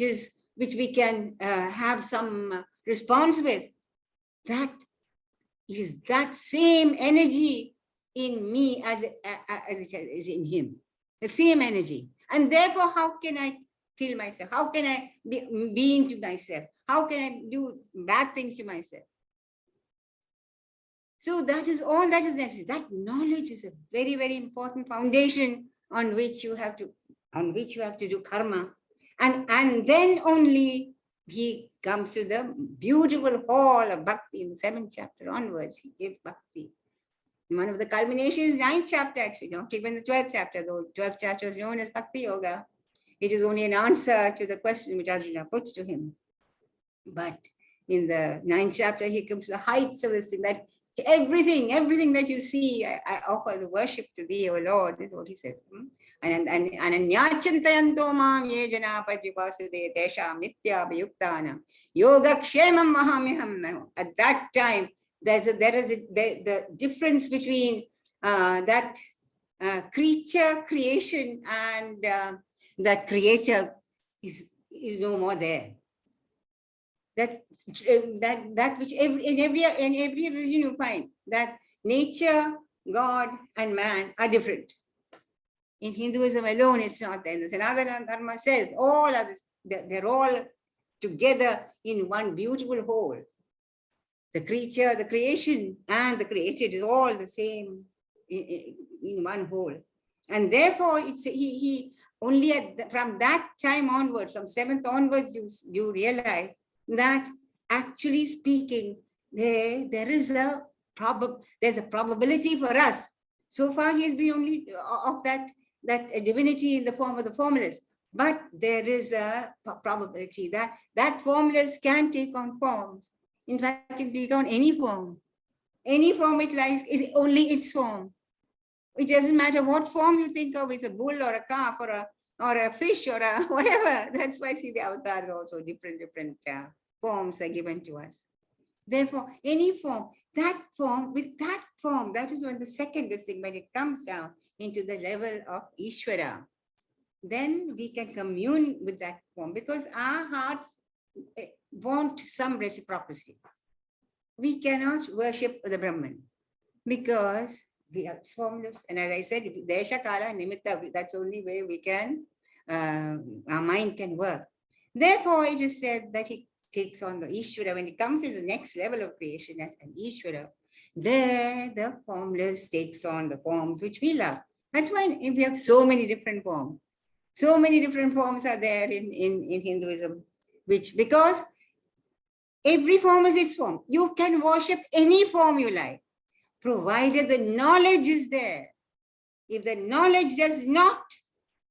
we can have some response with? That is that same energy in me as it is in him, the same energy. And therefore, how can I kill myself? How can I be into myself? How can I do bad things to myself? So that is all that is necessary. That knowledge is a very, very important foundation on which you have to do karma. And then only he comes to the beautiful hall of Bhakti in the 7th chapter onwards. He gives Bhakti. One of the culminations, 9th chapter actually, not even the 12th chapter, though 12th chapter is known as Bhakti Yoga. It is only an answer to the question which Arjuna puts to him. But in the 9th chapter, he comes to the heights of this thing, that everything that you see, I offer the worship to thee, O Lord, is what he says. And ananyachantayanto mam ye jana patripasade tesham nityabhayuktana yogakshemam mahamyaham. At that time, there is the difference between that creature creation and that creator is no more there. That which in every religion you find that nature, God, and man are different. In Hinduism alone, it's not there. The Sanatana Dharma says all others, they're all together in one beautiful whole. The creature, the creation, and the created is all the same in one whole. And therefore, it's he only from that time onwards, from 7th onwards, you realize that actually speaking, there's a probability for us. So far, he has been only of that divinity in the form of the formulas. But there is a probability that formulas can take on forms. In fact, it can take on any form. Any form it likes is only its form. It doesn't matter what form you think of, it's a bull or a calf or a fish or a whatever. That's why see the avatars also different forms are given to us. Therefore, any form, with that form, that is when the second thing, when it comes down into the level of Ishvara, then we can commune with that form, because our hearts want some reciprocity. We cannot worship the Brahman because we are formless. And as I said, Desha Kala Nimitta, that's the only way we can, our mind can work. Therefore, it is said that he takes on the Ishvara. When it comes to the next level of creation as an Ishvara, there the formless takes on the forms which we love. That's why we have so many different forms. So many different forms are there in Hinduism, because every form is its form. You can worship any form you like, provided the knowledge is there. If the knowledge does not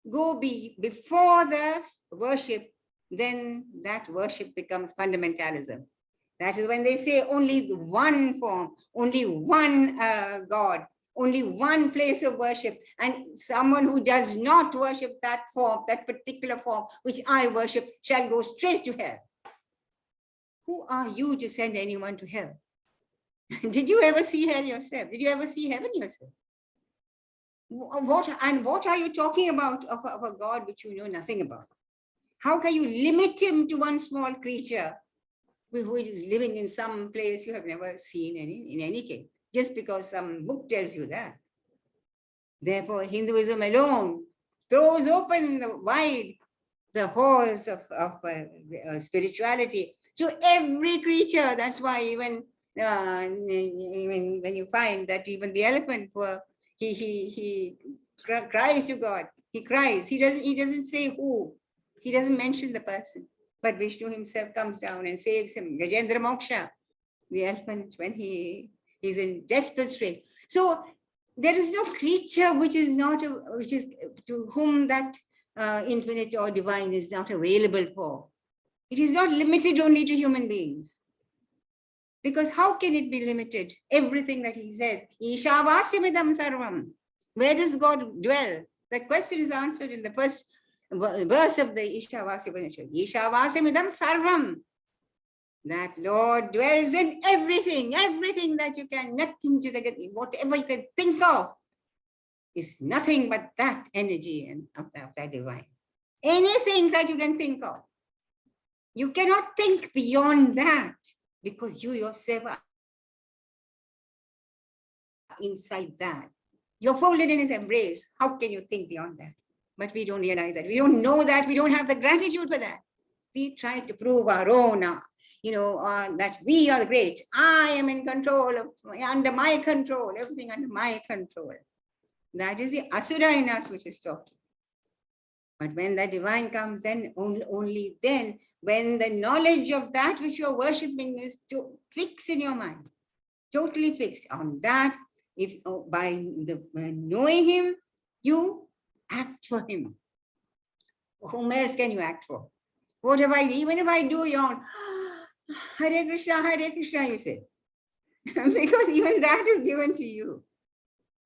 go before the worship, then that worship becomes fundamentalism. That is when they say only one form, only one God, only one place of worship, and someone who does not worship that form, that particular form which I worship, shall go straight to hell. Who are you to send anyone to hell? Did you ever see hell yourself? Did you ever see heaven yourself? What are you talking about of a God which you know nothing about? How can you limit him to one small creature who is living in some place you have never seen in any case, just because some book tells you that? Therefore, Hinduism alone throws open wide the halls of spirituality to every creature. That's why even when you find that even the elephant, he cries to God. He cries. He doesn't say who. He doesn't mention the person. But Vishnu himself comes down and saves him. Gajendra Moksha, the elephant, when he's in desperate strait. So there is no creature which is to whom that infinite or divine is not available for. It is not limited only to human beings. Because how can it be limited? Everything that he says, Ishavasimidam sarvam. Where does God dwell? That question is answered in the first verse of the Ishavasya Upanishad. Ishavasimidam sarvam. That Lord dwells in everything that you can, nothing to the, whatever you can think of. is nothing but that energy and of that divine. Anything that you can think of. You cannot think beyond that because you yourself are inside that. You're folded in his embrace. How can you think beyond that? But we don't realize that. We don't know that. We don't have the gratitude for that. We try to prove our own, that we are great. I am in control, under my control, everything under my control. That is the asura in us which is talking. But when the divine comes, then only then, when the knowledge of that which you're worshipping is to fix in your mind, totally fixed on that. If by knowing him, you act for him. Whom else can you act for? What if even if I do yawn, Hare Krishna, you say. Because even that is given to you.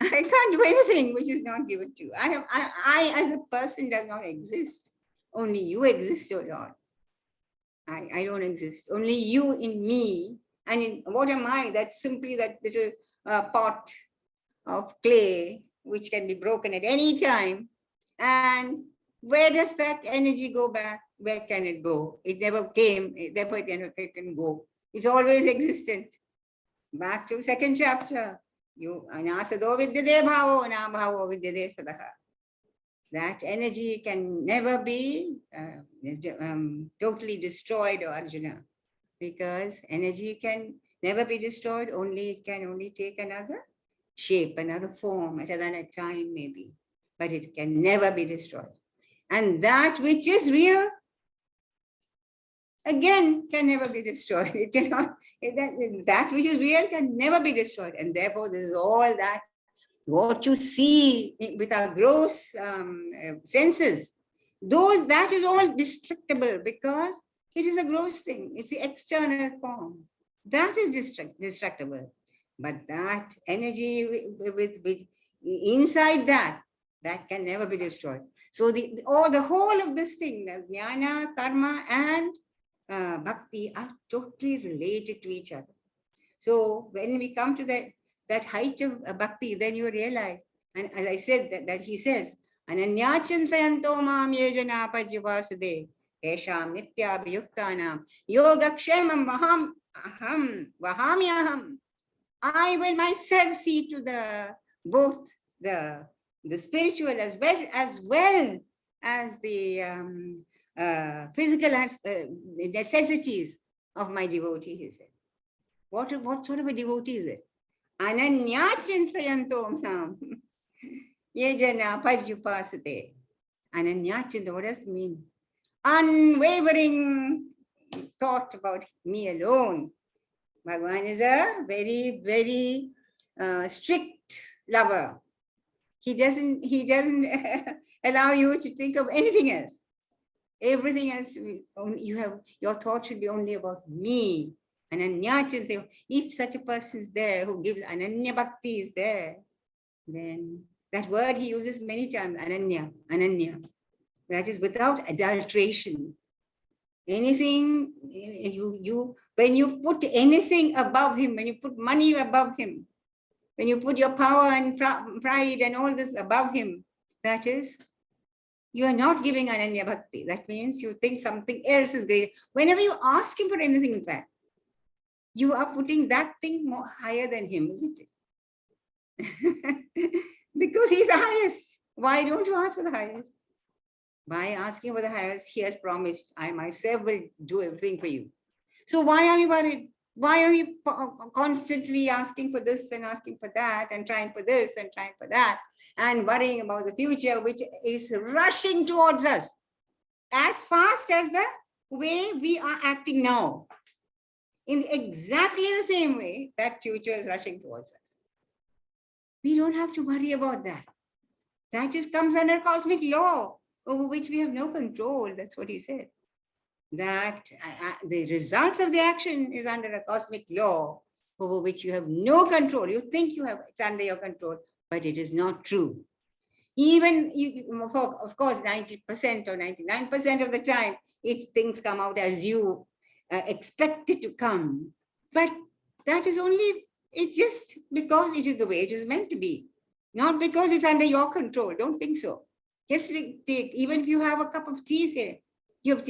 I can't do anything which is not given to you. I as a person does not exist. Only you exist, O Lord. I don't exist. Only you in me. And in what am I? That's simply that little pot of clay which can be broken at any time. And where does that energy go back? Where can it go? It never came, therefore it can go. It's always existent. Back to second chapter. Anasado vidyade bhavo, na bhavo vidyade sadaha. That energy can never be totally destroyed, or Arjuna, because energy can never be destroyed. It can only take another shape, another form at another time maybe, but it can never be destroyed. And that which is real, again, can never be destroyed. It cannot, that which is real can never be destroyed. And therefore, this is all that, what you see with our gross senses, that is all destructible because it is a gross thing. It's the external form. That is destructible. But that energy with inside that can never be destroyed. So the whole of this thing, the Jnana, Karma, and Bhakti are totally related to each other. So when we come to that height of Bhakti, then you realize, and as I said, that he says, Ananya chintayanto mam yejana padyavasade tesham nityabhyuktanam yogakshemam vahamyaham. I will myself see to both the spiritual as well as the physical necessities of my devotee, he said. What sort of a devotee is it? Ananya chintayanto nam yejana padyupasate. Ananya chinta, what does it mean? Unwavering thought about me alone. Bhagavan is a very, very strict lover. He doesn't allow you to think of anything else. Everything else, your thought should be only about me. Ananya Chinte. If such a person is there who gives Ananya Bhakti is there, then that word he uses many times, Ananya. That is without adulteration. Anything, when you put anything above him, when you put money above him, when you put your power and pride and all this above him, that is, you are not giving Ananya Bhakti. That means you think something else is great. Whenever you ask him for anything, in fact, you are putting that thing more higher than him, isn't it? Because he's the highest. Why don't you ask for the highest? By asking for the highest, he has promised, I myself will do everything for you. So why are you worried? Why are you constantly asking for this and asking for that and trying for this and trying for that and worrying about the future, which is rushing towards us as fast as the way we are acting now? In exactly the same way, that future is rushing towards us. We don't have to worry about that. That just comes under cosmic law, over which we have no control. That's what he said. That the results of the action is under a cosmic law, over which you have no control. You think it's under your control, but it is not true. Even, of course, 90% or 99% of the time, things come out as you expect it to come. But that is only, it's just because it is the way it is meant to be. Not because it's under your control. Don't think so. Just take, even if you have a cup of tea, say, you've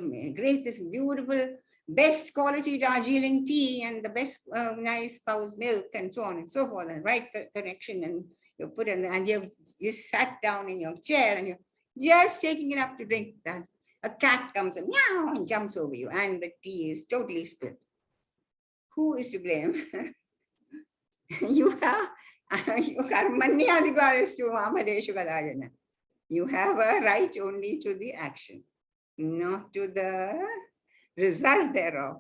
made great, this beautiful, best quality Darjeeling tea and the best nice cow's milk and so on and so forth, and right connection, and you put in, and you've just sat down in your chair and you're just taking it up to drink that. A cat comes and meow and jumps over you, and the tea is totally spilled. Who is to blame? You have you have a right only to the action, not to the result thereof.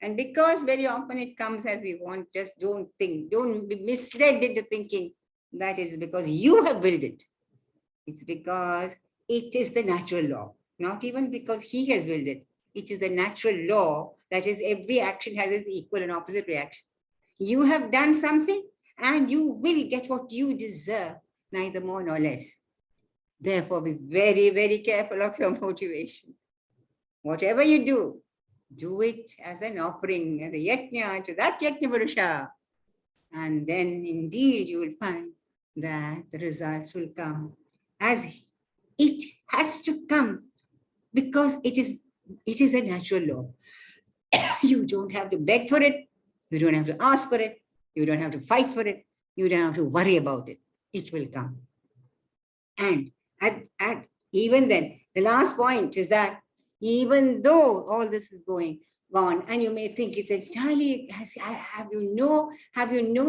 And because very often it comes as we want, just don't think, don't be misled into thinking that is because you have willed it. It's because it is the natural law, not even because he has willed it. It is the natural law, that is, every action has its equal and opposite reaction. You have done something and you will get what you deserve, neither more nor less. Therefore, be very, very careful of your motivation. Whatever you do it as an offering, as a yajna to that yajna purusha. And then indeed you will find that the results will come as it has to come, because it is a natural law. You don't have to beg for it. You don't have to ask for it. You don't have to fight for it. You don't have to worry about it. It will come. And at even then, the last point is that even though all this is going on, and you may think it's entirely, have you no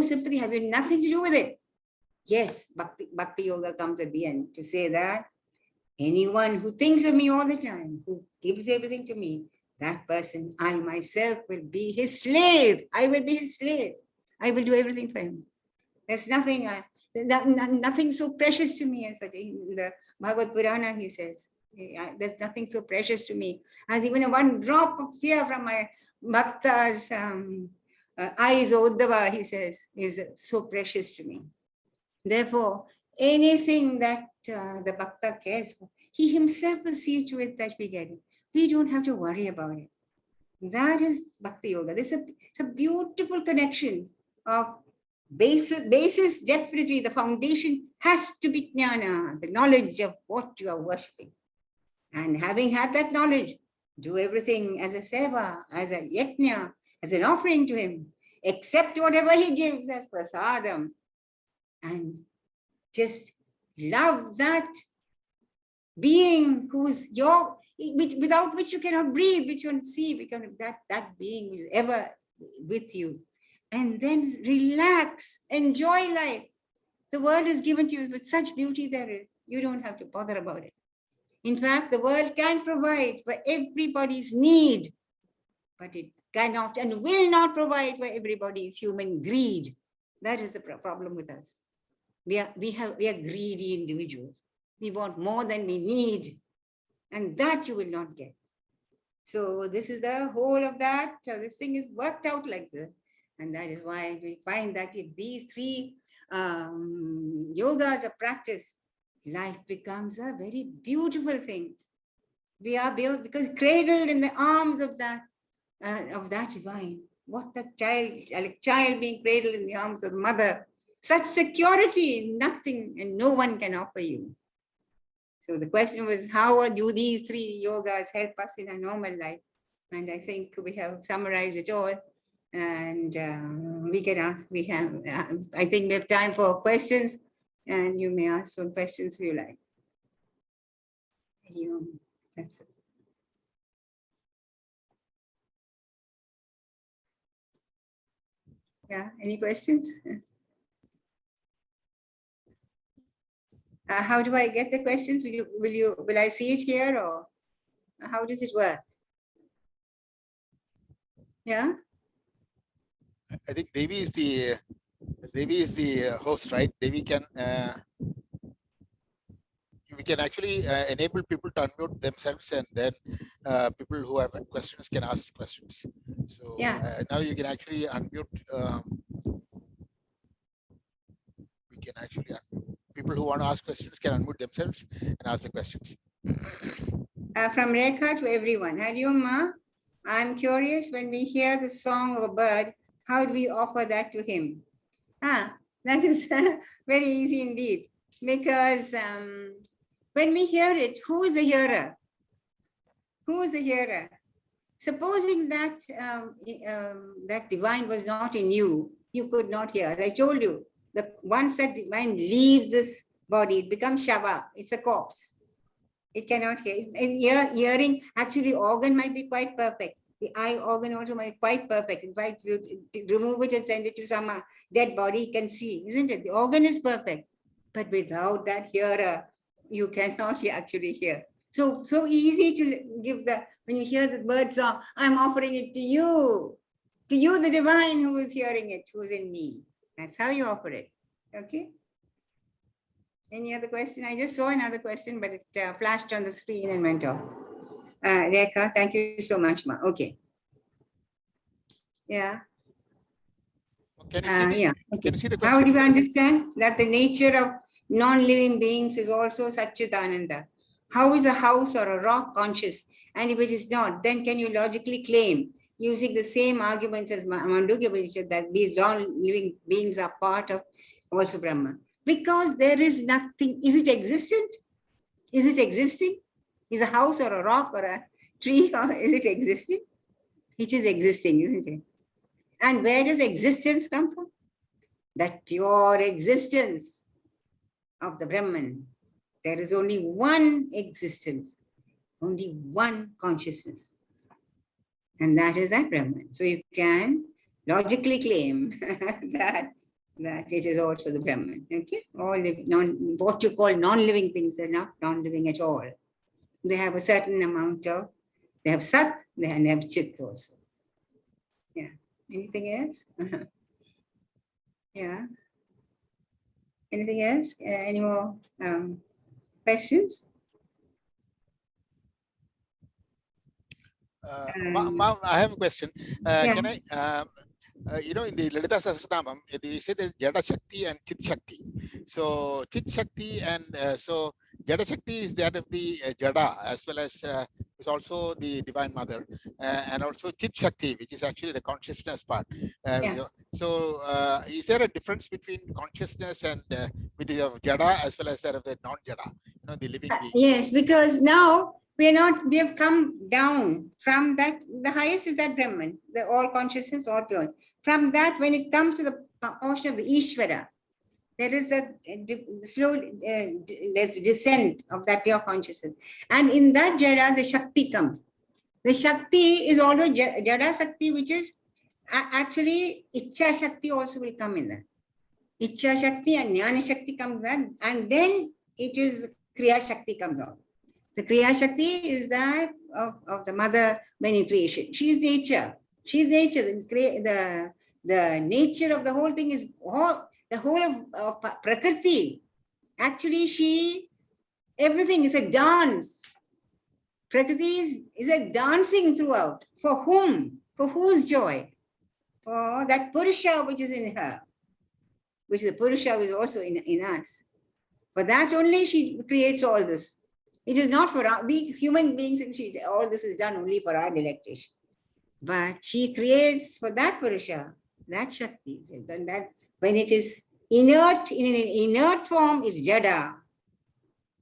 sympathy, have you nothing to do with it? Yes, Bhakti Yoga comes at the end to say that anyone who thinks of me all the time, who gives everything to me, that person, I myself will be his slave. I will be his slave. I will do everything for him. There's nothing, nothing so precious to me as such. In the Bhagavad Purana, he says, there's nothing so precious to me as even one drop of tear from my bhakta's eyes, Uddhava, he says, is so precious to me. Therefore, anything that the bhakta cares for, he himself will see to it that we get it. We don't have to worry about it. That is Bhakti Yoga. It's a beautiful connection of basis, definitely the foundation has to be Jnana, the knowledge of what you are worshipping. And having had that knowledge, do everything as a seva, as a yajna, as an offering to him, accept whatever he gives as prasadam, and just love that being who's without which you cannot breathe, which you cannot see, because that being is ever with you. And then relax, enjoy life. The world is given to you with such beauty there is. You don't have to bother about it. In fact, the world can provide for everybody's need, but it cannot and will not provide for everybody's human greed. That is the problem with us. We are greedy individuals. We want more than we need, and that you will not get. So this is the whole of that. This thing is worked out like this. And that is why we find that if these three yogas are practiced, life becomes a very beautiful thing. We are built because cradled in the arms of that divine. What the child being cradled in the arms of the mother. Such security, nothing and no one can offer you. So the question was, how do these three yogas help us in a normal life? And I think we have summarized it all. And we can ask, I think we have time for questions, and you may ask some questions if you like. That's it. Yeah, any questions? How do I get the questions? Will I see it here, or how does it work? Yeah. I think Devi is the host, right? Devi can we can actually enable people to unmute themselves, and then people who have questions can ask questions. So yeah, now you can actually unmute. We can actually unmute. People who want to ask questions can unmute themselves and ask the questions. From Rekha to everyone. Hari Om Ma, I'm curious, when we hear the song of a bird, how do we offer that to him? The That is very easy indeed. Because when we hear it, who is the hearer? Who is the hearer? Supposing that that divine was not in you, you could not hear. As I told you, once that divine leaves this body, it becomes shava. It's a corpse. It cannot hear. And hearing, actually, the organ might be quite perfect. The eye organ also might be quite perfect. In fact, you remove it and send it to some dead body, you can see, isn't it? The organ is perfect. But without that hearer, you cannot actually hear. So easy to give when you hear the bird song, I'm offering it to you, the divine who is hearing it, who is in me. That's how you offer it. Okay? Any other question? I just saw another question, but it flashed on the screen and went off. Rekha, thank you so much, Ma. Okay. Yeah. Can you see the, Yeah. Okay. can you see the How question? do you understand that the nature of non-living beings is also Satchitananda? How is a house or a rock conscious? And if it is not, then can you logically claim, using the same arguments as Mandukya, that these non-living beings are part of also Brahma? Because there is nothing. Is it existent? Is it existing? Is a house or a rock or a tree, or is it existing? It is existing, isn't it? And where does existence come from? That pure existence of the Brahman. There is only one existence, only one consciousness. And that is that Brahman. So you can logically claim that it is also the Brahman. Okay? All what you call non-living things are not non-living at all. They have a certain amount of, they have Sat, they have Chit also. Yeah. Anything else? Yeah. Anything else? Any more questions? I have a question. Yeah. Can I, in the Lalita Sahasranamam, we say that Jada Shakti and Chit Shakti. So Chit Shakti and so Jada Shakti is that of the Jada, as well as is also the Divine Mother, and also Chit Shakti, which is actually the consciousness part. Yeah. So is there a difference between consciousness and which is of Jada as well as that of the non-Jada, the living being? Yes, because now we have come down from that. The highest is that Brahman, the all consciousness, all pure. From that, when it comes to the portion of the Ishvara, there is a slow there's descent of that pure consciousness. And in that Jada, the Shakti comes. The Shakti is also Jada Shakti, which is actually Ichcha Shakti also will come in that. Ichcha Shakti and Jnana Shakti comes in, and then it is Kriya Shakti comes out. The Kriya Shakti is that of the mother when in creation. She is nature. She is nature. The nature of the whole thing is the whole of Prakriti. Actually, everything is a dance. Prakriti is a dancing throughout. For whom? For whose joy? For that Purusha which is in her, which the Purusha is also in us. For that only she creates all this. It is not for we human beings, all this is done only for our delectation. But she creates for that Purusha, that Shakti. Then that when it is inert, in an inert form is Jada.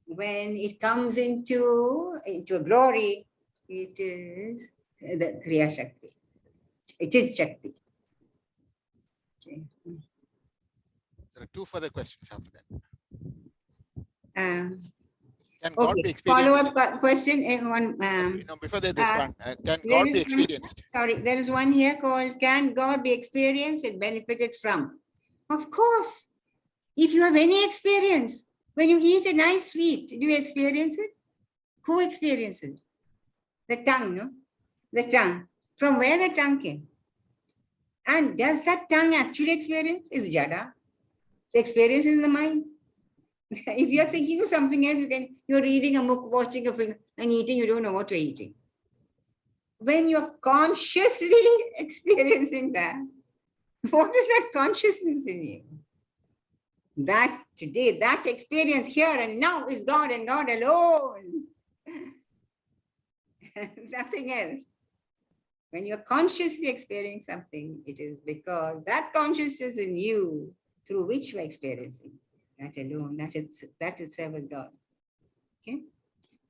When it comes into a glory, it is the Kriya Shakti. It is Shakti. Okay. There are two further questions after that. Can Okay. God be experienced? Follow-up question. Before this one, can God be experienced? There is one here called, can God be experienced and benefited from? Of course. If you have any experience, when you eat a nice sweet, do you experience it? Who experiences it? The tongue, no? The tongue. From where the tongue came? And does that tongue actually experience? Is Jada. The experience is in the mind. If you're thinking of something else, you're reading a book, watching a film, and eating, you don't know what you're eating. When you're consciously experiencing that, what is that consciousness in you? That today, that experience here and now is God and God alone. Nothing else. When you're consciously experiencing something, it is because that consciousness in you through which we're experiencing. That alone, that itself is God. Okay.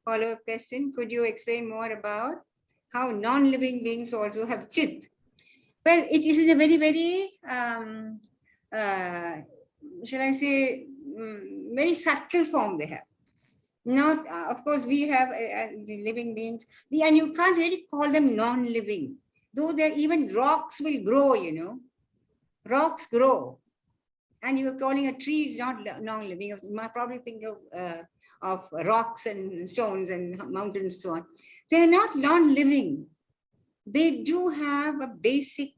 Follow-up question. Could you explain more about how non-living beings also have chit? Well, it is a very, very, shall I say, very subtle form they have. Not, of course, we have the living beings, and you can't really call them non-living. Though there even rocks will grow, Rocks grow. And you are calling a tree is not non-living. You might probably think of rocks and stones and mountains, so on. They're not non-living. They do have a basic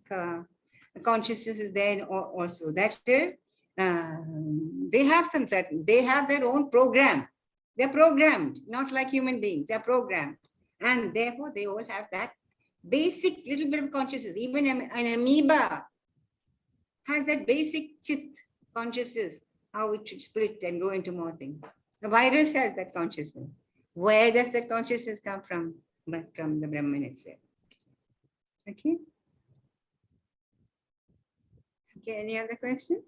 consciousness is there also. That is, they have some certain, they have their own program. They're programmed, not like human beings. They're programmed. And therefore, they all have that basic little bit of consciousness. Even an amoeba has that basic chit consciousness, how it should split and go into more things. The virus has that consciousness. Where does that consciousness come from? But from the Brahman itself. Okay. Okay, any other question?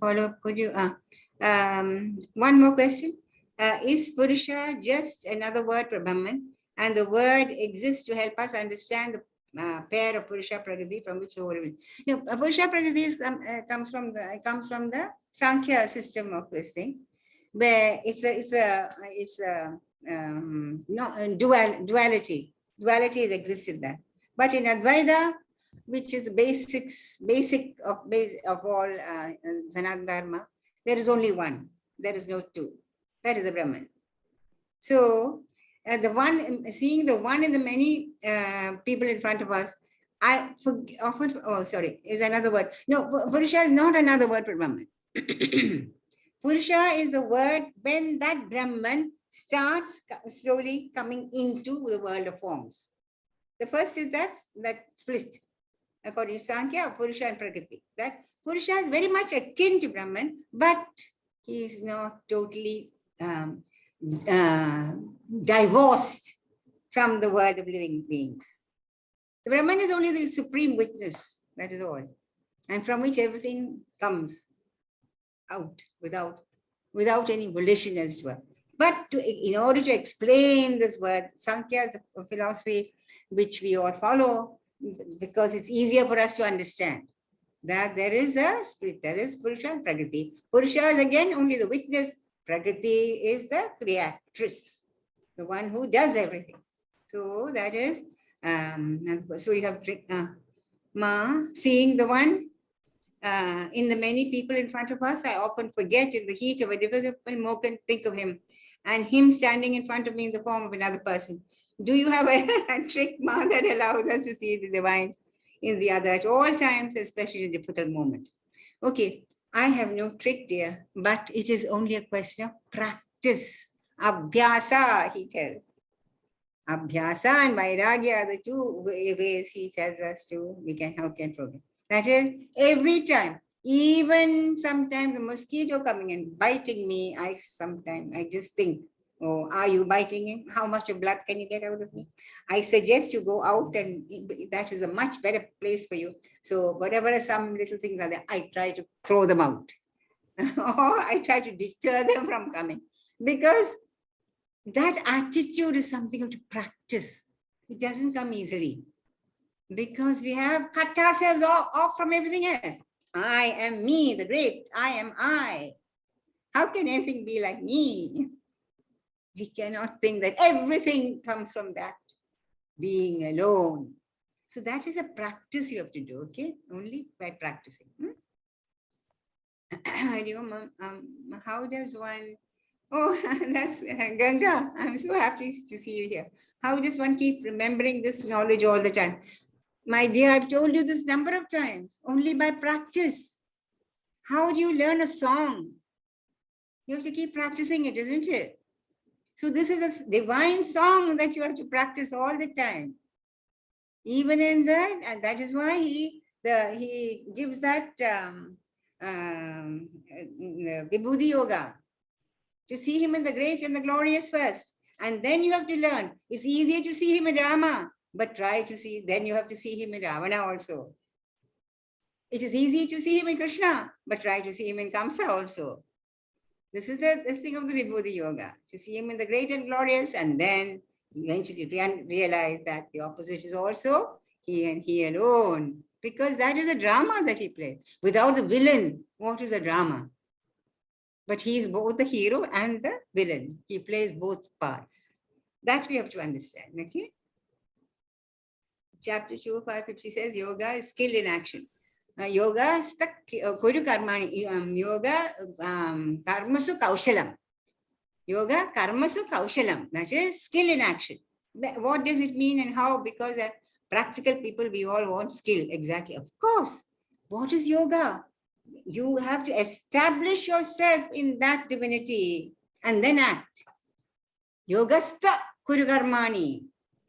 Follow-up, could you, one more question. Is Purusha just another word for Brahman? And the word exists to help us understand the pair of Purusha Prakriti from which the whole is. Purusha Prakriti comes from the Sankhya system of this thing, where it's a duality. Duality has existed there. But in Advaita, which is basic of all Sanatana Dharma, there is only one. There is no two. That is the Brahman. So, seeing the one in the many people in front of us, is another word. No, Purusha is not another word for Brahman. Purusha is the word when that Brahman starts slowly coming into the world of forms. The first is that split. According to Sankhya, Purusha and Prakriti. That Purusha is very much akin to Brahman, but he is not totally divorced from the world of living beings. The Brahman is only the supreme witness, that is all, and from which everything comes out without any volition as it were. But in order to explain this word, Sankhya is a philosophy which we all follow because it's easier for us to understand that there is a split, there is Purusha and Prakriti. Purusha is again only the witness, Prakriti is the creatress, the one who does everything. So that is, so you have seeing the one in the many people in front of us. I often forget in the heat of a difficult moment, think of him and him standing in front of me in the form of another person. Do you have a trick, Ma, that allows us to see the divine in the other at all times, especially in a difficult moment? Okay, I have no trick, dear, but it is only a question of practice. Abhyasa, he tells. Abhyasa and Vairagya are the two ways he tells us to, how can progress. That is, every time, even sometimes a mosquito coming and biting me, I just think, oh, are you biting him? How much of blood can you get out of me? I suggest you go out, and that is a much better place for you. So whatever some little things are there, I try to throw them out. Or I try to deter them from coming. Because that attitude is something to practice. It doesn't come easily. Because we have cut ourselves off from everything else. I am me, the great. I am I. How can anything be like me? We cannot think that everything comes from that being alone. So that is a practice you have to do, okay? Only by practicing. How does one... Oh, that's Ganga. I'm so happy to see you here. How does one keep remembering this knowledge all the time? My dear, I've told you this number of times, only by practice. How do you learn a song? You have to keep practicing it, isn't it? So this is a divine song that you have to practice all the time. Even in that, and that is why he gives that Vibhuti Yoga, to see him in the great and the glorious first. And then you have to learn. It's easier to see him in Rama but try to see, then you have to see him in Ravana also. It is easy to see him in Krishna, but try to see him in Kamsa also. This is the thing of the Vibhuti Yoga, to see him in the great and glorious, and then eventually realize that the opposite is also he and he alone. Because that is a drama that he plays. Without the villain, what is a drama? But he is both the hero and the villain. He plays both parts. That we have to understand, okay? Chapter 2, 550 says, yoga is skill in action. Yoga is the Kuru Karmani, yoga karmasu kaushalam. Yoga karmasu kaushalam, that is skill in action. What does it mean and how? Because practical people, we all want skill, exactly. Of course, what is yoga? You have to establish yourself in that divinity and then act. Yogastha Kuru Karmani.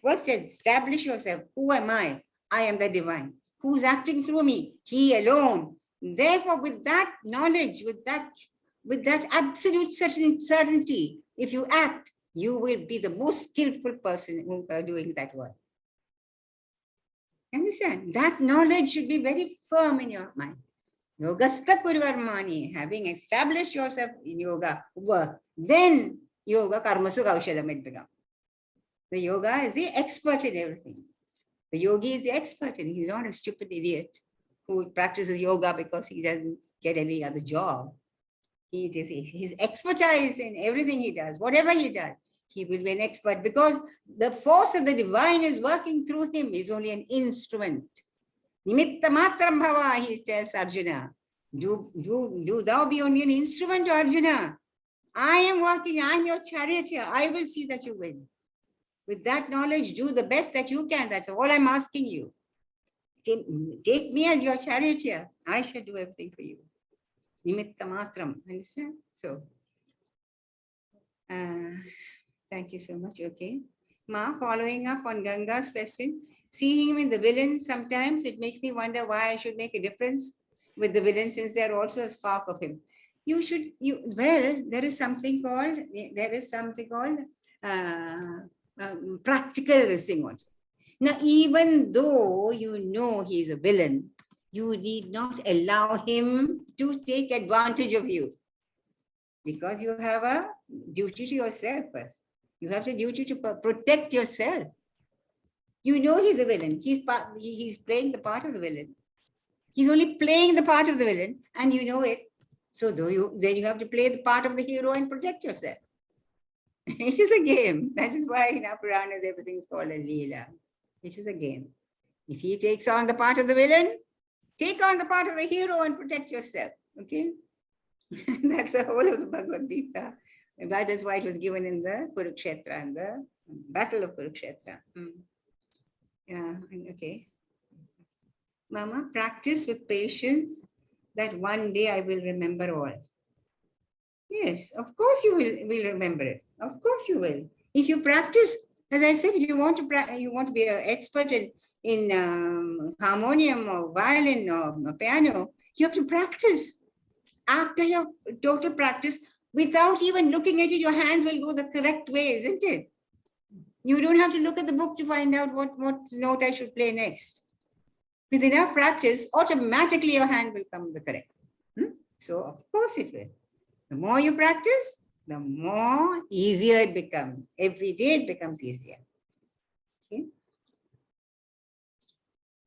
First, establish yourself. Who am I? I am the divine. Who's acting through me? He alone. Therefore, with that knowledge, with that absolute certainty, if you act, you will be the most skillful person who are doing that work. Understand? That knowledge should be very firm in your mind. Yogastha Kuru Karmani, having established yourself in yoga work, then yoga karmasu kaushalam it becomes. The yoga is the expert in everything. The yogi is the expert, and he's not a stupid idiot who practices yoga because he doesn't get any other job. His expertise in everything he does, whatever he does, he will be an expert because the force of the divine is working through him. He's only an instrument. Nimitta matram bhava, he tells Arjuna. Do thou be only an instrument to Arjuna. I am working, I am your charioteer. I will see that you win. With that knowledge, do the best that you can. That's all I'm asking you. Take me as your charioteer. I shall do everything for you. Nimitta matram. Understand? So, thank you so much. Okay. Ma, following up on Ganga's question, seeing him in the villain, sometimes it makes me wonder why I should make a difference with the villain since they're also a spark of him. There is something called practical this thing also. Now, even though you know he's a villain, you need not allow him to take advantage of you because you have a duty to yourself first. You have the duty to protect yourself. You know he's a villain. He's playing the part of the villain. He's only playing the part of the villain, and you know it. So then you have to play the part of the hero and protect yourself. It is a game. That is why in our Puranas everything is called a Leela. It is a game. If he takes on the part of the villain, take on the part of the hero and protect yourself. Okay? That's the whole of the Bhagavad Gita. That is why it was given in the Kurukshetra and the Battle of Kurukshetra. Yeah, okay. Mama, practice with patience that one day I will remember all. Yes, of course you will remember it. Of course you will. If you practice, as I said, if you want to be an expert in harmonium or violin or piano, you have to practice. After your total practice, without even looking at it, your hands will go the correct way, isn't it? You don't have to look at the book to find out what note I should play next. With enough practice, automatically your hand will come the correct. So of course it will. The more you practice, the more easier it becomes. Every day it becomes easier. Okay.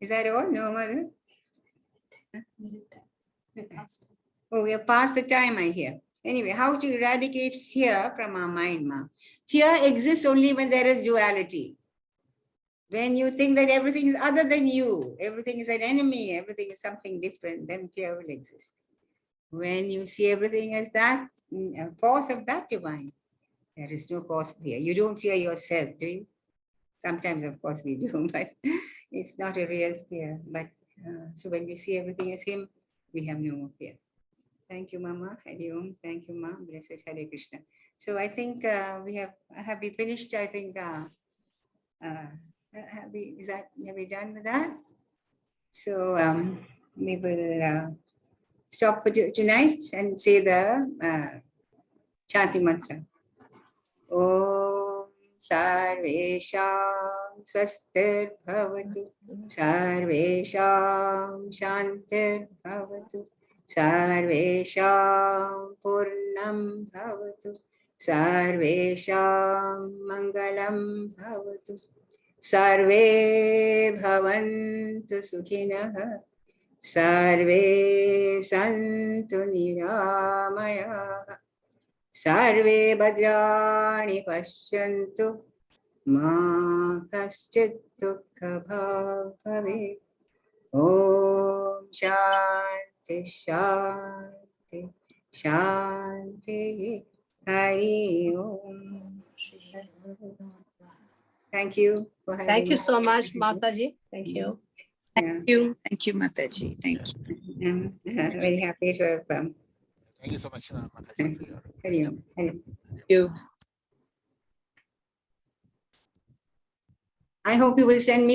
Is that all? No, Mother? Oh, we have passed the time, I hear. Anyway, how to eradicate fear from our mind, Ma? Fear exists only when there is duality. When you think that everything is other than you, everything is an enemy, everything is something different, then fear will exist. When you see everything as that, a force of that divine, there is no cause for fear. You don't fear yourself, do you? Sometimes, of course, we do, but it's not a real fear. But so when we see everything as him, we have no more fear. Thank you, Mama. Hari Om. Thank you, Ma. Blessed Hare Krishna. So I think have we finished? I think have we done with that? So we will stop for tonight and say the Chanti mantra. Om Sarvesham स्वस्तिर्भवतु सर्वेषां शान्तिर्भवतु सर्वेषां पूर्णं भवतु सर्वेषां मङ्गलं भवतु सर्वे भवन्तु सुखिनः सर्वे सन्तु निरामयाः सर्वे भद्राणि पश्यन्तु मा कश्चित् दुःखभाग् भवेत् ॐ शान्ति शान्ति शान्तिः हरि ओम thank you for having Thank you me. so much, Mataji. Thank you. Yeah, Thank you, Mataji. Thank you. I'm very happy to have Thank you so much, Mataji, for your Hari wisdom. Om. Hari Om. Thank you. I hope you will send me